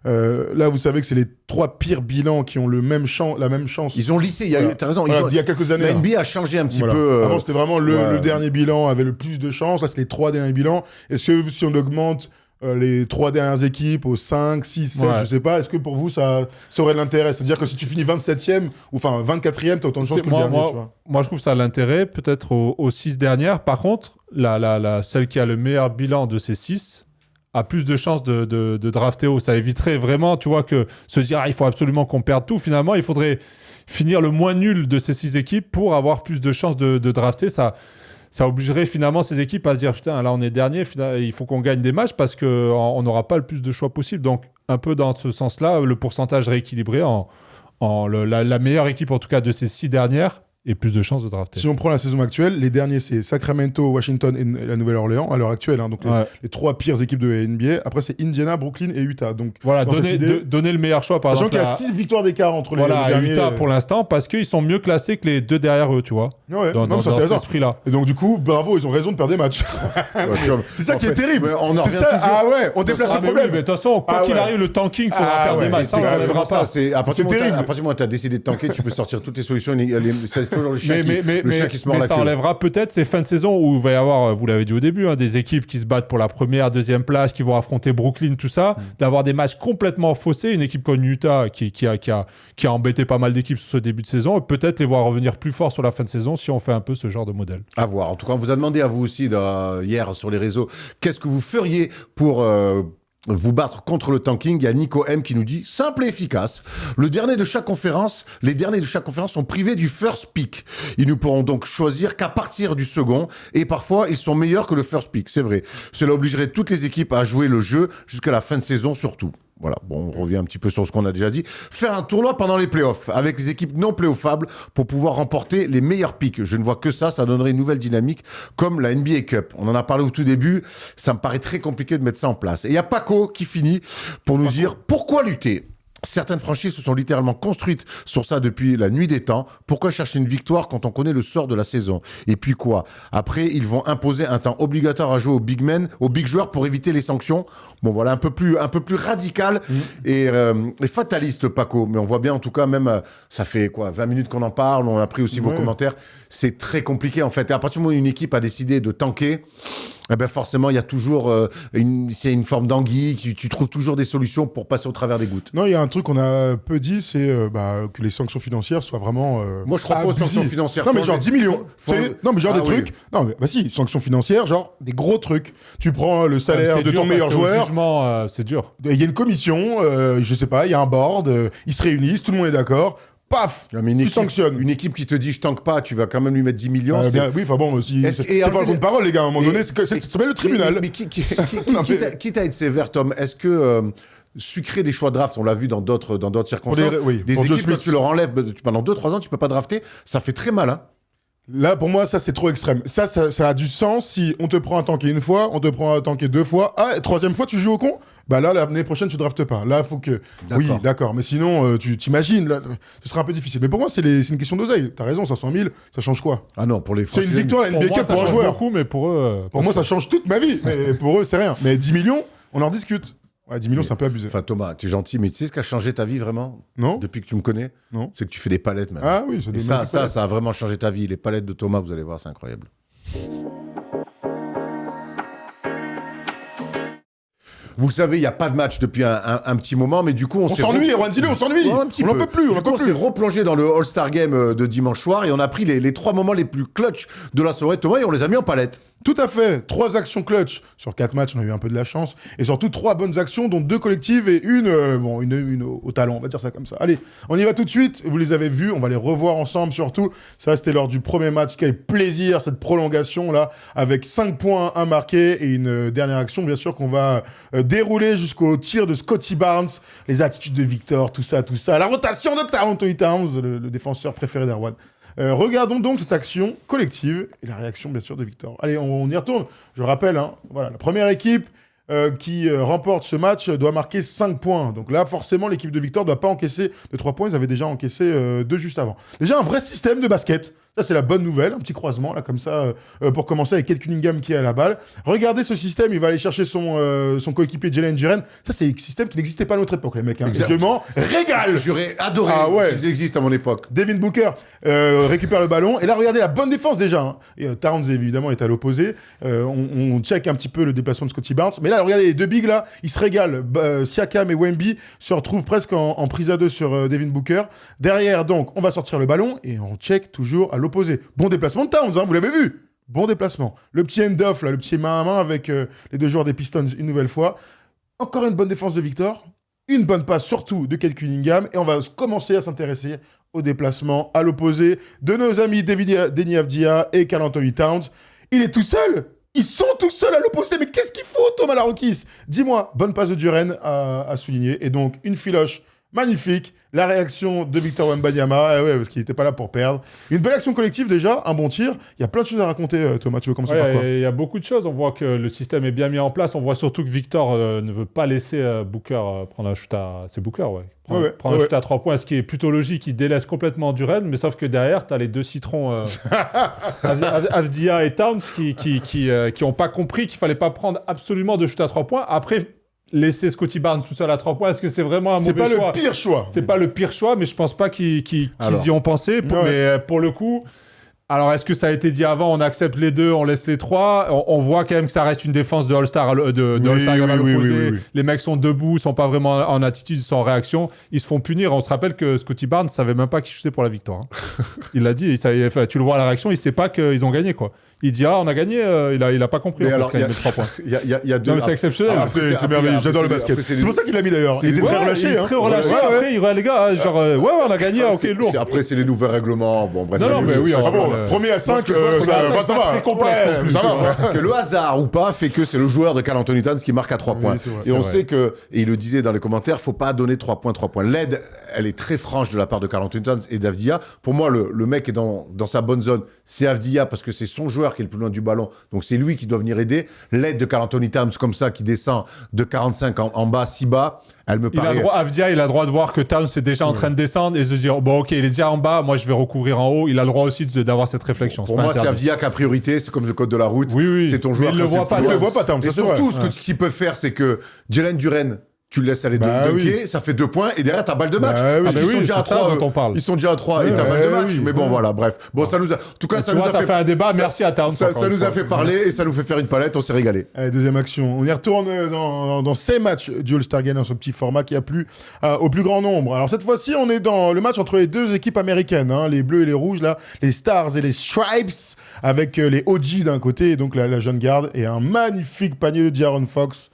là, vous savez que c'est les 3 pires bilans qui ont la même chance. Ils ont lissé, t'as raison, Voilà, il y a quelques années. la là. NBA a changé un petit Voilà. peu. Avant, c'était vraiment le ouais. dernier bilan avait le plus de chances. Là, c'est les 3 derniers bilans. Est-ce que si on augmente les 3 dernières équipes aux 5, 6, 7, je sais pas, est-ce que pour vous, ça aurait de l'intérêt? C'est-à-dire que si tu finis 27e ou 24e, t'as autant de chances que le dernier, tu vois. Moi, je trouve ça a l'intérêt, peut-être aux 6 dernières. Par contre, celle qui a le meilleur bilan de ces 6 a plus de chances de drafter haut. Ça éviterait vraiment, tu vois, que se dire il faut absolument qu'on perde tout. Finalement, il faudrait finir le moins nul de ces 6 équipes pour avoir plus de chances de drafter. Ça obligerait finalement ces équipes à se dire putain, là on est dernier, il faut qu'on gagne des matchs parce qu'on n'aura pas le plus de choix possible. Donc, un peu dans ce sens-là, le pourcentage rééquilibré la meilleure équipe en tout cas de ces 6 dernières et plus de chances de drafter. Si on prend la saison actuelle, les derniers, c'est Sacramento, Washington et la Nouvelle-Orléans, à l'heure actuelle. Hein, donc les 3 pires équipes de la NBA. Après, c'est Indiana, Brooklyn et Utah. Donc, voilà, donner le meilleur choix, par sachant exemple. qu'il y a 6 victoires d'écart entre les derniers. Utah pour l'instant, parce qu'ils sont mieux classés que les 2 derrière eux, tu vois. Ouais, dans c'est cet intéressant. esprit-là. Et donc, du coup, bravo, ils ont raison de perdre des matchs. C'est ça qui est terrible. On en C'est revient ça, toujours. ah ouais, on déplace le Mais problème. oui, mais de toute façon, quoi qu'il arrive, le tanking, il faudra perdre des matchs. C'est exactement ça. À partir du terrible. moment où tu as décidé de tanker, tu peux sortir toutes les solutions. C'est toujours le chien qui se mord la ça queue. enlèvera peut-être ces fins de saison où il va y avoir, vous l'avez dit au début, des équipes qui se battent pour la première, deuxième place, qui vont affronter Brooklyn, tout ça, d'avoir des matchs complètement faussés. Une équipe comme Utah qui a embêté pas mal d'équipes sur ce début de saison, et peut-être les voir revenir plus fort sur la fin de saison si on fait un peu ce genre de modèle. À voir. En tout cas, on vous a demandé à vous aussi hier sur les réseaux, qu'est-ce que vous feriez pour vous battre contre le tanking. Il y a Nico M qui nous dit simple et efficace. Les derniers de chaque conférence sont privés du first pick. Ils ne pourront donc choisir qu'à partir du second et parfois ils sont meilleurs que le first pick. C'est vrai. Cela obligerait toutes les équipes à jouer le jeu jusqu'à la fin de saison surtout. Voilà, bon, on revient un petit peu sur ce qu'on a déjà dit. Faire un tournoi pendant les playoffs avec les équipes non playoffables pour pouvoir remporter les meilleurs picks. Je ne vois que ça donnerait une nouvelle dynamique comme la NBA Cup. On en a parlé au tout début, ça me paraît très compliqué de mettre ça en place. Et il y a Paco qui finit pour nous dire pourquoi lutter. Certaines franchises se sont littéralement construites sur ça depuis la nuit des temps. Pourquoi chercher une victoire quand on connaît le sort de la saison? Et puis quoi? Après, ils vont imposer un temps obligatoire à jouer aux big men, aux big joueurs pour éviter les sanctions. Bon, voilà, un peu plus radical et fataliste, Paco. Mais on voit bien, en tout cas, même, ça fait 20 minutes qu'on en parle. On a pris aussi vos commentaires. C'est très compliqué, en fait. Et à partir du moment où une équipe a décidé de tanker, eh ben forcément, il y a toujours une forme d'anguille. Tu trouves toujours des solutions pour passer au travers des gouttes. Non, il y a un truc qu'on a peu dit, c'est que les sanctions financières soient vraiment Moi, je crois pas aux sanctions financières. Non, mais genre 10 millions. Non, mais genre des oui. trucs. Non, mais si, sanctions financières, genre des gros trucs. Tu prends le salaire de ton meilleur joueur. C'est dur. Il y a une commission, je sais pas, il y a un board, ils se réunissent, tout le monde est d'accord. Paf, tu sanctionnes. Une équipe qui te dit je tank pas, tu vas quand même lui mettre 10 millions. Oui, enfin bon, c'est pas le compte-parole, les gars, à un moment donné, ça s'appelle le tribunal. Mais quitte à être sévère, Tom, est-ce que sucrer des choix de draft, on l'a vu dans d'autres circonstances, des équipes, quand tu leur enlèves pendant 2-3 ans, tu peux pas drafter, ça fait très mal, hein. Là, pour moi, ça, c'est trop extrême. Ça a du sens si on te prend un tanké une fois, on te prend un tanké 2 fois. Ah, et troisième fois, tu joues au con. Bah là, l'année prochaine, tu draftes pas. Là, faut que... D'accord. Oui, d'accord. Mais sinon, tu t'imagines, là, ce sera un peu difficile. Mais pour moi, c'est une question d'oseille. T'as raison, 500 000, ça change quoi? Ah non, pour les C'est une franchises, victoire à la Pour NBA moi, Cup ça pour un change joueur. beaucoup, mais pour eux... Pour moi, ça change toute ma vie. Mais pour eux, c'est rien. Mais 10 millions, on en discute. Ouais, 10 millions, c'est un peu abusé. Enfin, Thomas, t'es gentil, mais tu sais ce qui a changé ta vie vraiment Non? depuis que tu me connais? Non. C'est que tu fais des palettes maintenant. Ah oui, c'est Et des ça, magnifiques ça, palettes. ça a vraiment changé ta vie. Les palettes de Thomas, vous allez voir, c'est incroyable. Vous savez, il n'y a pas de match depuis un petit moment, mais du coup, On s'ennuie, Erwan, dis-le, on s'ennuie. Ouais, un petit On n'en peu. peut plus, on Du n'en coup, peut on s'est plus. replongé dans le All-Star Game de dimanche soir et on a pris les 3 moments les plus clutch de la soirée, Thomas, et on les a mis en palette. Tout à fait. 3 actions clutch. Sur 4 matchs, on a eu un peu de la chance. Et surtout 3 bonnes actions, dont 2 collectives et une au talent, on va dire ça comme ça. Allez, on y va tout de suite. Vous les avez vus, on va les revoir ensemble surtout. Ça, c'était lors du premier match. Quel plaisir, cette prolongation-là, avec 5 points, 1 marqué et une dernière action, bien sûr, qu'on va dérouler jusqu'au tir de Scottie Barnes. Les attitudes de Victor, tout ça. La rotation de Karl Anthony Towns, le défenseur préféré d'Erwan. Regardons donc cette action collective et la réaction bien sûr de Victor. Allez, on y retourne. Je rappelle, voilà, la première équipe qui remporte ce match doit marquer 5 points. Donc là, forcément, l'équipe de Victor ne doit pas encaisser de 3 points. Ils avaient déjà encaissé 2 juste avant. Déjà, un vrai système de basket. Ça, c'est la bonne nouvelle. Un petit croisement, là, comme ça, pour commencer avec Kate Cunningham qui est à la balle. Regardez ce système. Il va aller chercher son coéquipier Jalen Duren. Ça, c'est un système qui n'existait pas à notre époque, les mecs. Hein. Exact. Je m'en régale. J'aurais adoré qu'ils existent à mon époque. Devin Booker récupère le ballon. Et là, regardez la bonne défense déjà. Hein. Et, Towns, évidemment, est à l'opposé. On check un petit peu le déplacement de Scottie Barnes. Mais là, regardez, les 2 bigs, là, ils se régalent. Siakam et Wemby se retrouvent presque en prise à 2 sur Devin Booker. Derrière, donc, on va sortir le ballon et on check toujours à l'opposé. Bon déplacement de Towns, vous l'avez vu. Bon déplacement. Le petit end-off, là, le petit main à main avec les 2 joueurs des Pistons une nouvelle fois. Encore une bonne défense de Victor. Une bonne passe surtout de Kate Cunningham. Et on va commencer à s'intéresser au déplacement à l'opposé de nos amis Deni Avdija et Karl Anthony Towns. Il est tout seul. Ils sont tout seuls à l'opposé. Mais qu'est-ce qu'il faut, Thomas Larokis? Dis-moi. Bonne passe de Duren à souligner. Et donc, une filoche magnifique. La réaction de Victor Wembanyama, parce qu'il n'était pas là pour perdre. Une belle action collective déjà, un bon tir. Il y a plein de choses à raconter, Thomas. Tu veux commencer par quoi? Il y a beaucoup de choses. On voit que le système est bien mis en place. On voit surtout que Victor ne veut pas laisser Booker prendre un shoot à... C'est Booker, ouais. Prendre un shoot à 3 points, ce qui est plutôt logique. Il délaisse complètement Duren, mais sauf que derrière, tu as les 2 citrons, Avdija et Towns, qui n'ont pas compris qu'il fallait pas prendre absolument de shoot à 3 points. Après... Laisser Scottie Barnes tout seul à 3 points, est-ce que c'est vraiment un mauvais choix? C'est pas le pire choix. C'est pas le pire choix, mais je pense pas qu'ils y ont pensé. Mais pour le coup, alors est-ce que ça a été dit avant? On accepte les 2, on laisse les 3. On voit quand même que ça reste une défense de All-Star All-Star Game à l'opposé. Les mecs sont debout, sont pas vraiment en attitude, sont en réaction. Ils se font punir. On se rappelle que Scottie Barnes savait même pas qui chutait pour la victoire. Hein. Il l'a dit. Tu le vois à la réaction, il sait pas qu'ils ont gagné quoi. Il dit on a gagné, il a pas compris. Mais alors, il y a 3 points. Il y a 2. Non, mais c'est exceptionnel. C'est merveilleux, j'adore le basket. C'est pour ça qu'il l'a mis d'ailleurs. Il était très relâché. Il est très relâché. Après, il regarde les gars, genre, on a gagné, ok, lourd. Après, c'est les nouveaux règlements. Bon, bref, Non, mais oui, premier à 5, ça va. Très complexe. Ça va, parce que le hasard ou pas fait que c'est le joueur de Karl Anthony Towns qui marque à 3 points. Et on sait que, et il le disait dans les commentaires, faut pas donner 3 points. L'aide, elle est très franche de la part de Karl Anthony Towns et d'Avdija. Pour moi, le mec est dans sa bonne zone. C'est Avdija parce que c'est son joueur qui est le plus loin du ballon. Donc c'est lui qui doit venir aider. L'aide de Karl Anthony Towns comme ça, qui descend de 45 en bas, si bas, elle me paraît... Avdija, il a le droit de voir que Towns est déjà en train de descendre et de se dire, bon ok, il est déjà en bas, moi je vais recouvrir en haut. Il a le droit aussi d'avoir cette réflexion. Pour moi, c'est Avdija qui a priorité, c'est comme le code de la route. Oui. C'est ton joueur. Mais il le voit pas, Towns. Et surtout, ce qu'il peut faire, c'est que Jalen Duren... Tu le laisses aller dunker, ça fait 2 points, et derrière, t'as balle de match. Parce qu'ils sont déjà à 3. Ils sont déjà à 3 et t'as balle de match. Mais bon, voilà, bref. Bon, ça nous a... En tout cas, ça nous a fait un débat. Merci à Towns. Ça nous a fait parler et ça nous fait faire une palette. On s'est régalé. Allez, deuxième action. On y retourne dans ces matchs du All-Star Game, dans ce petit format qui a plu au plus grand nombre. Alors, cette fois-ci, on est dans le match entre les 2 équipes américaines, les bleus et les rouges, là, les Stars et les Stripes, avec les OG d'un côté, et donc la jeune garde, et un magnifique panier de De'Aaron Fox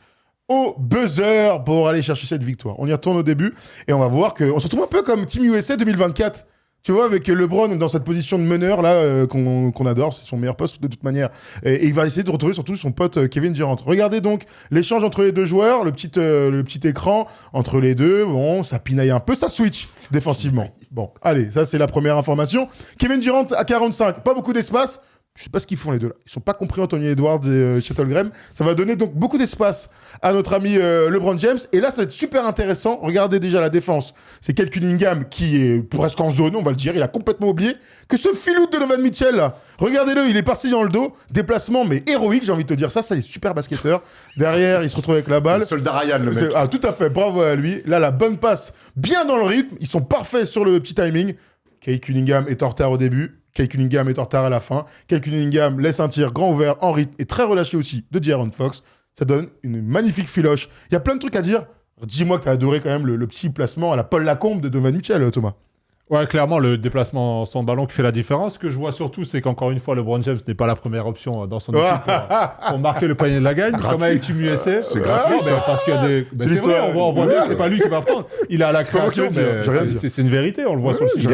au buzzer pour aller chercher cette victoire. On y retourne au début et on va voir qu'on se retrouve un peu comme Team USA 2024. Tu vois, avec LeBron dans cette position de meneur là qu'on adore, c'est son meilleur poste de toute manière. Et il va essayer de retrouver surtout son pote Kevin Durant. Regardez donc l'échange entre les deux joueurs, le petit écran entre les deux. Bon, ça pinaille un peu, ça switch défensivement. Bon, allez, ça c'est la première information. Kevin Durant à 45, pas beaucoup d'espace. Je sais pas ce qu'ils font les deux là. Ils sont pas compris, Anthony Edwards et Shuttlegram. Ça va donner donc beaucoup d'espace à notre ami LeBron James. Et là, ça va être super intéressant. Regardez déjà la défense. C'est Kate Cunningham qui est presque en zone, on va le dire. Il a complètement oublié que ce filou de Donovan Mitchell là. Regardez-le, il est passé dans le dos. Déplacement mais héroïque, j'ai envie de te dire ça. Ça, il est super basketteur. Derrière, il se retrouve avec la balle. C'est le soldat Ryan, le mec. Ah, tout à fait. Bravo à lui. Là, la bonne passe, bien dans le rythme. Ils sont parfaits sur le petit timing. Kate Cunningham est en retard au début. Kate Cunningham est en retard à la fin. Kate Cunningham laisse un tir grand ouvert, en rythme et très relâché aussi de De'Aaron Fox. Ça donne une magnifique filoche. Il y a plein de trucs à dire. Dis-moi que tu as adoré quand même le petit placement à la Paul Lacombe de Donovan Mitchell, Thomas. Ouais, clairement, le déplacement sans ballon qui fait la différence. Ce que je vois surtout, c'est qu'encore une fois, LeBron James n'est pas la première option dans son équipe pour marquer le panier de la gagne, comme avec Team USA. C'est gratuit, ça. Parce qu'il y a des... c'est vrai, on voit bien que c'est pas lui qui va prendre. Il a la création, c'est une vérité, on le voit sur le J'ai site.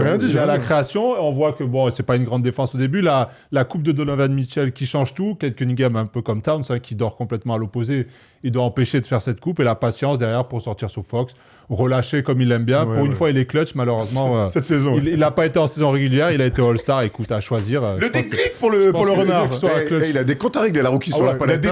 rien dit. Il a la création, on voit que bon, c'est pas une grande défense au début. La coupe de Donovan Mitchell qui change tout, Kate Cunningham un peu comme Towns, qui dort complètement à l'opposé, il doit empêcher de faire cette coupe et la patience derrière pour sortir sur Fox, relâcher comme il l'aime bien. Pour une fois, il est clutch, malheureusement. Cette saison. Il n'a pas été en saison régulière, il a été All-Star. Écoute, à choisir. Le déclic pour le renard. Il a des comptes à régler, la rookie sur la palette.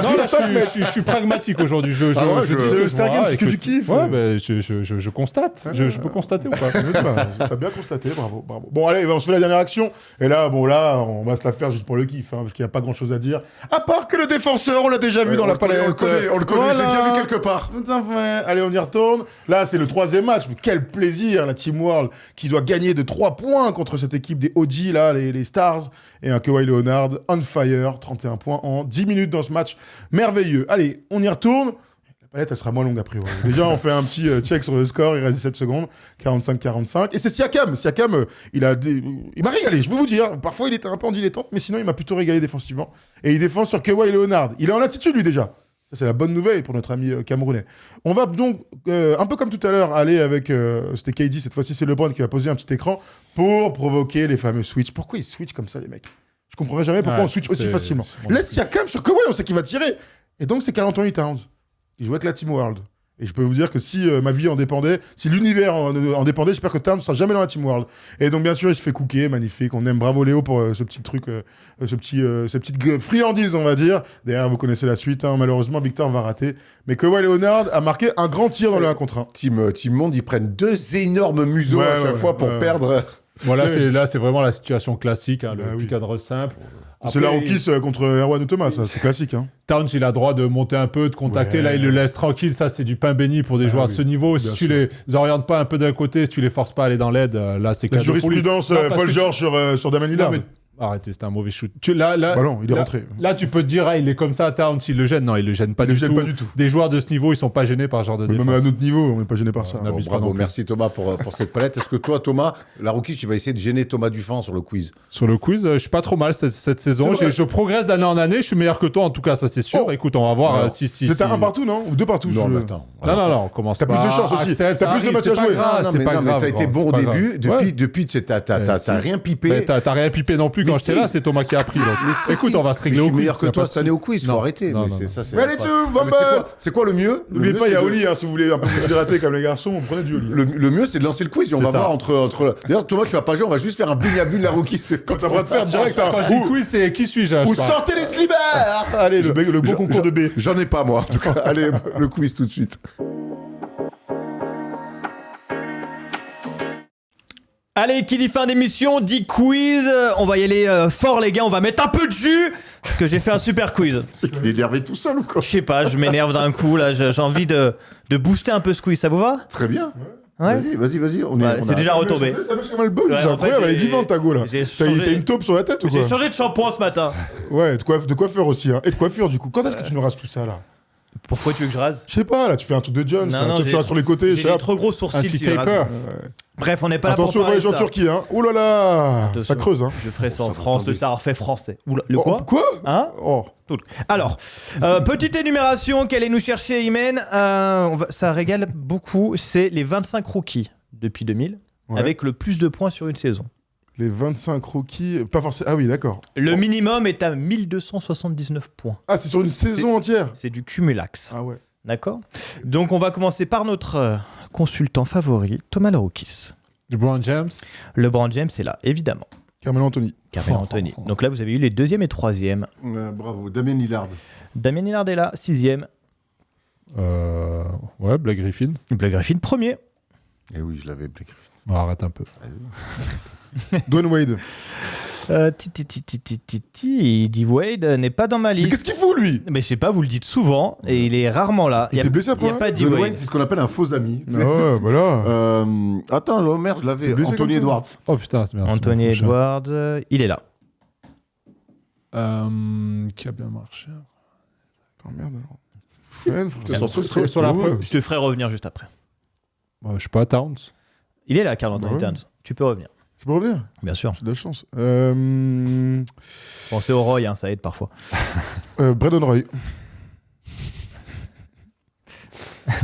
Je suis pragmatique aujourd'hui. Je disais le Star Game, c'est que tu kiffes. Ouais, mais je constate. Je peux constater ou pas? T'as bien constaté, bravo. Bon, allez, on se fait la dernière action. Et là, on va se la faire juste pour le kiff, parce qu'il n'y a pas grand-chose à dire. À part que le défenseur, on l'a déjà vu dans la palette. On le connaît, je l'ai déjà vu quelque part. Tout à fait. Allez, on y retourne. Là, c'est le troisième match. Quel plaisir, la Team World, qui doit gagner de 3 points contre cette équipe des OG, là, les Stars. Et un Kawhi Leonard on fire, 31 points en 10 minutes dans ce match. Merveilleux. Allez, on y retourne. La palette, elle sera moins longue après. Déjà, on fait un petit check sur le score. Il reste 17 secondes. 45-45. Et c'est Siakam. Siakam, il m'a régalé, je vais vous dire. Parfois, il était un peu en dilettante, mais sinon, il m'a plutôt régalé défensivement. Et il défend sur Kawhi Leonard. Il est en attitude, lui, déjà. C'est la bonne nouvelle pour notre ami camerounais. On va donc, un peu comme tout à l'heure, aller avec... c'était KD, cette fois-ci, c'est LeBron qui va poser un petit écran pour provoquer les fameux switch. Pourquoi ils switchent comme ça, les mecs? Je comprendrai jamais pourquoi on switch aussi facilement. Laisse Siakam sur Kawhi, on sait qu'il va tirer. Et donc, c'est Karl Anthony Towns qui joue avec la Team World. Et je peux vous dire que si ma vie en dépendait, si l'univers en dépendait, j'espère que Towns ne sera jamais dans la Team World. Et donc, bien sûr, il se fait cooker, magnifique. On aime, bravo Léo pour ce petit truc, cette petite friandise, on va dire. Derrière, vous connaissez la suite. Malheureusement, Victor va rater. Mais Kawhi Leonard a marqué un grand tir dans le 1 contre 1. Team Monde, ils prennent 2 énormes museaux à chaque fois pour perdre. Voilà, là, c'est vraiment la situation classique, le pick and roll simple. C'est la rookie contre Erwan ou Thomas, ça, c'est classique. Towns, il a droit de monter un peu, de contacter. Là, il le laisse tranquille. Ça, c'est du pain béni pour des joueurs de ce niveau. Si tu les orientes pas un peu d'un côté, si tu les forces pas à aller dans l'aide, là, c'est la jurisprudence Paul George sur Damian Lillard. Arrêtez, c'était un mauvais shoot. Non, il est rentré. Là, tu peux te dire, il est comme ça, Towns, il le gêne. Non, il le gêne pas du tout. Des joueurs de ce niveau, ils sont pas gênés par ce genre de défense. Même à notre niveau, on n'est pas gêné par ça. Bravo, merci Thomas pour cette palette. Est-ce que toi, Thomas, la rookie, tu vas essayer de gêner Thomas Dufan sur le quiz? Sur le quiz, je suis pas trop mal cette saison. Je progresse d'année en année. Je suis meilleur que toi, en tout cas, ça c'est sûr. Écoute, on va voir si. C'était un partout, non? Ou 2 partout? Non, mais attends. Non, on commence pas. T'as plus de chance aussi. T'as plus de matchs à jouer. C'est pas grave. T'as été bon au début. Depuis, t'as rien pipé. T'as rien pipé non plus quand j'étais là. C'est Thomas qui a appris. Écoute, on va se régler au quiz. Je suis meilleur que toi cette année au quiz, faut arrêter. Allez, c'est quoi le mieux? N'oubliez pas, il y a Oli, si vous voulez un peu vous hydrater comme les garçons, prenez du Oli. Le mieux, c'est de lancer le quiz et on va voir entre. D'ailleurs, Thomas, tu vas pas jouer, on va juste faire un bing la rookie. Quand t'as le droit de faire direct. Quand je dis quiz, c'est qui suis-je? Ou sortez les slibards. Allez, le beau concours de B. J'en ai pas, moi. En tout cas, allez, le quiz tout de suite. Allez, qui dit fin d'émission, dit quiz. On va y aller fort, les gars. On va mettre un peu de jus. Parce que j'ai fait un super quiz. Il est énervé tout seul ou quoi? Je sais pas, je m'énerve d'un coup. Là, j'ai envie de booster un peu ce quiz. Ça vous va? Très bien. Ouais. Vas-y. C'est déjà retombé. Ça marche comme le bol. C'est incroyable. Elle est vivante, ta go là. T'as une taupe sur la tête ou quoi? J'ai changé de shampoing ce matin. Ouais, de coiffeur aussi. Et de coiffure, du coup. Quand est-ce que tu nous rases tout ça là? Pourquoi tu veux que je rase? Je sais pas, là, tu fais un truc de Jones, non, tu vas sur les côtés. J'ai des trop gros sourcils si je rase. Bref, on n'est pas là pour parler de ça. Attention, les gens en Turquie, Oh là là, ça creuse, Je ferai ça en France, le savoir-faire français. Oula, le quoi? Quoi? Hein? Alors, petite énumération qu'allez nous chercher, Imen. Ça régale beaucoup. C'est les 25 rookies depuis 2000. Ouais. avec le plus de points sur une saison. Les 25 rookies, pas forcément. Ah oui, d'accord. Le minimum est à 1279 points. Ah, c'est sur une saison entière. C'est du cumulax. Ah ouais. D'accord. Donc on va commencer par notre consultant favori, Thomas Laroukis. LeBron James. LeBron James est là, évidemment. Carmelo Anthony. Carmelo Anthony. Donc là, vous avez eu les 2e et 3e. Bravo, Damien Lillard. Damien Lillard est là, 6e. Ouais, Blake Griffin. Blake Griffin, 1er. Eh oui, je l'avais, Blake Griffin. Bon, arrête un peu. Dwayne Wade. Il dit Wade n'est pas dans ma Mais liste. qu'est-ce qu'il fout, lui? Mais je sais pas, vous le dites souvent et il est rarement là. Il était blessé après, Il n'y a hein pas dit Dwayne Wade, Wade. c'est ce qu'on appelle un faux ami. Ah ouais, voilà. Attends, merde, je l'avais. T'es blessé Anthony comme ça Edwards. Oh putain, c'est bien. Anthony Edwards, il est là. Qui a bien marché. Oh merde, alors. Fred, faut que Sur- ça sur- sur la Ouais. preuve. Je te ferai revenir juste après. Je sais pas, Towns. Il est là, Karl Anthony Bah ouais. Towns. Tu peux revenir. Je peux revenir? Bien sûr. J'ai de la chance. Pensez au Roy, hein, ça aide parfois. Brandon Roy.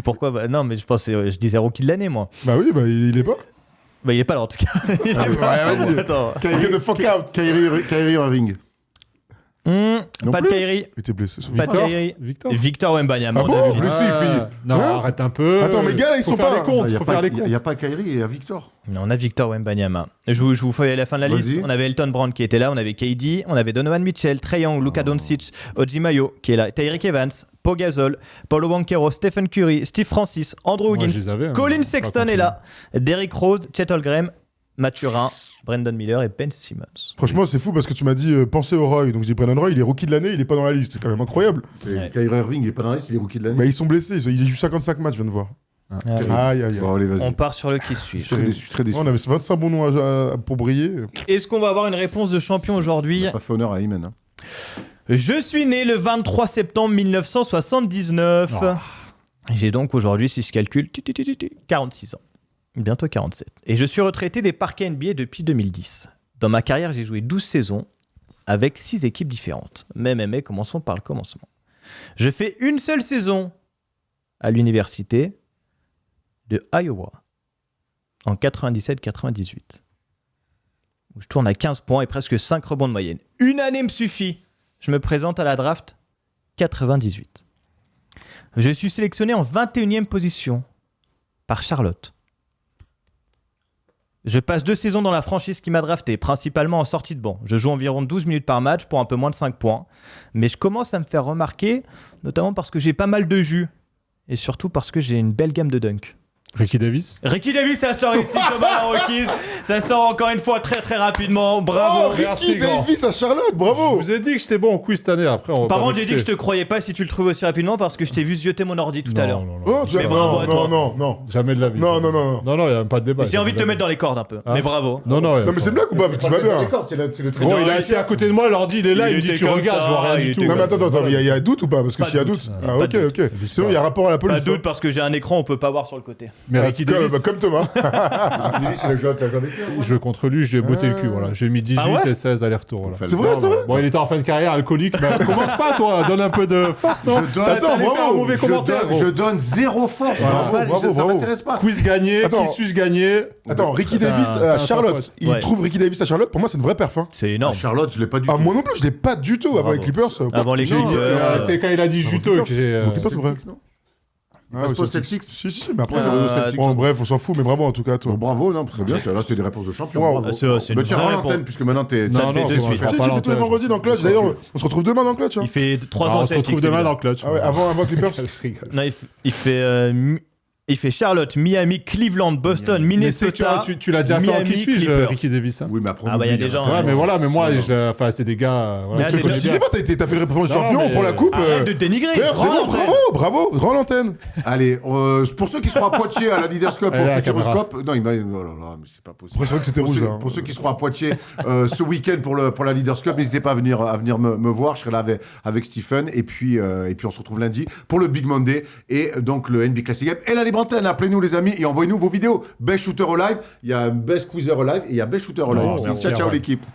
Pourquoi bah, non, mais je disais rookie de l'année, moi. Bah oui, bah il est pas. Bah, il est pas là en tout cas. Il est Ah, pas- ouais, vas-y. Attends. Get the fuck out. Kyrie Irving. Non Pas de plus. Kyrie. Il était blessé. Pas de Victor Kyrie. Victor. Victor Wembanyama. Ah bon on a vu. Blessé, il fait- Non, Hein arrête un peu. Attends, mais gars, là, ils Faut sont faire pas- les comptes. Il Faut faire les comptes. n'y a pas Kyrie et Victor. On a Victor Wembanyama. Je vous fais la fin de la Vas-y. liste. On avait Elton Brand qui était là, on avait KD, on avait Donovan Mitchell, Trae Young, Luka Doncic, Oji Mayo qui est là, Tyreek Evans, Pau Gasol, Paulo Banchero, Stephen Curry, Steve Francis, Andrew Moi, je Wiggins, les avais, hein. Colin Pas Sexton continuer. est là, Derrick Rose, Chet Holmgren, Mathurin, Brandon Miller et Ben Simmons. Franchement, c'est fou parce que tu m'as dit pensez au Roy. Donc je dis Brandon Roy, il est rookie de l'année, il est pas dans la liste. C'est quand même incroyable. Et Ouais. Kyrie Irving, il est pas dans la liste, il est rookie de l'année. Bah ils sont blessés, il joue 55 matchs, je viens de voir. Aïe, aïe, aïe. Bon, allez, vas-y. On part sur le qui suit. Très déçu, très déçu. On avait 25 bons noms pour briller. Est-ce qu'on va avoir une réponse de champion aujourd'hui? On a pas fait honneur à Imen. Hein. Je suis né le 23 septembre 1979. J'ai donc aujourd'hui, si je calcule, 46 ans. Bientôt 47. Et je suis retraité des parquets NBA depuis 2010. Dans ma carrière, j'ai joué 12 saisons avec 6 équipes différentes. Mais commençons par le commencement. Je fais une seule saison à l'université de Iowa en 97-98. Où je tourne à 15 points et presque 5 rebonds de moyenne. Une année me suffit. Je me présente à la draft 98. Je suis sélectionné en 21e position par Charlotte. Je passe 2 saisons dans la franchise qui m'a drafté, principalement en sortie de banc. Je joue environ 12 minutes par match pour un peu moins de 5 points. Mais je commence à me faire remarquer, notamment parce que j'ai pas mal de jus. Et surtout parce que j'ai une belle gamme de dunk. Ricky Davis. Ricky Davis, ça sort ici, Thomas Laroukis. Ça sort encore une fois très très rapidement. Bravo. Oh, Ricky Davis à Charlotte, Je bravo. vous ai dit que j'étais bon au quiz cette année. Après, on va Par pas contre, j'ai dit que je m'écouter. te croyais pas si tu le trouves aussi rapidement parce que je t'ai vu zioter mon ordi tout à l'heure. Non, Oh, tu Mais bravo à toi. non. Jamais de la vie. Non, non, non. Non, non, il n'y a même pas de débat. J'ai envie de te mettre dans les cordes un peu. Hein Mais bravo. Non, non. Non, mais c'est une blague ou pas? Parce que tu vas bien. C'est le Bon, il est assis à côté de moi, l'ordi, il est là, Il il me dit était tu comme regardes, ça, je vois rien il du était tout. Non, mais attends, il y a doute ou pas? Parce que Pas s'il y a de doute. doute. Ah, Pas ok, de doute. ok. Sinon, il y a rapport à la Pas police. de doute parce que j'ai un écran, on peut pas voir sur le côté. Mais Ah, Ricky Davis, comme Thomas. C'est le jeu avec je joue contre lui, je lui ai botté le cul. Voilà. J'ai mis 18 Ah ouais et 16 aller-retour. Voilà. C'est vrai, c'est vrai. Bon, il était en fin de carrière, alcoolique. Mais commence pas, toi. Donne un peu de force, non Je donne- T'allais Attends, faire un bravo. mauvais commentaire, Je gros. donne zéro force. Voilà. Bravo, Ça bravo. m'intéresse pas. Quiz gagné, Attends. qui suis-je gagné Attends, Ricky C'est Davis un à sans Charlotte. faute. Il Ouais. trouve Ricky Davis à Charlotte. Pour moi, c'est une vraie perf. Hein. C'est Ah, énorme. Charlotte, je l'ai pas du Ah, tout. moi non plus, je l'ai pas du tout avant Bravo. les Clippers. Avant les Non, Clippers. c'est quand il a dit juteux que j'ai. Mon Clippers, c'est vrai. Celtics, non Ah, passe ouais, pas aux Celtics. Celtics. Si, mais après, Euh, j'aurais- bon, bref, on s'en fout, mais bravo en tout cas, toi. Bon, bravo, non, très bien. Là, c'est des réponses de champion. Wow. Bravo. Ah, c'est une Bah, tiens, vraie rends réponse. l'antenne, puisque maintenant t'es. Non, Ça non, fait on de va suite. faire Tu pas fais tous les l'antenne. vendredis dans Clutch. D'ailleurs, on se retrouve demain dans Clutch. hein. Il fait 3 Ah, ans on se retrouve demain dans Clutch. Ah ouais, avant Clippers. Je rigole. Non, il fait Charlotte, Miami, Cleveland, Boston, Mais c'est- Minnesota. tu l'as déjà fait en Miami, qui suis-je, Clippers. Ricky Davis hein Oui, mais après, Ah, bah, il y a des gens, Ouais, hein. mais voilà, mais moi, enfin, c'est des gars. voilà, Ah, que j'ai je connais Tu bien. dis pas, t'as fait le réponse Non, champion mais- pour la coupe. Arrête de dénigrer. Frère, c'est Rends bon, l'antenne. bravo, rends l'antenne. Allez, pour ceux qui seront à Poitiers à la Leaders Cup, Allez, au la Futuroscope. Non, il m'a. Oh là là, mais c'est pas possible. Après, c'est vrai que c'était rouge, là. Pour ceux qui seront à Poitiers ce week-end pour la Leaders Cup, n'hésitez pas à venir me voir. Je serai là avec Stephen. Et puis, on se retrouve lundi pour le Big Monday et donc le NBA Classic Game. Et la libre antenne, appelez-nous les amis et envoyez-nous vos vidéos. Best Shooter au live, il y a Best Quizzer au live et il y a Best Shooter au live. Oh, aussi. merci, Ciao, ciao ouais. l'équipe.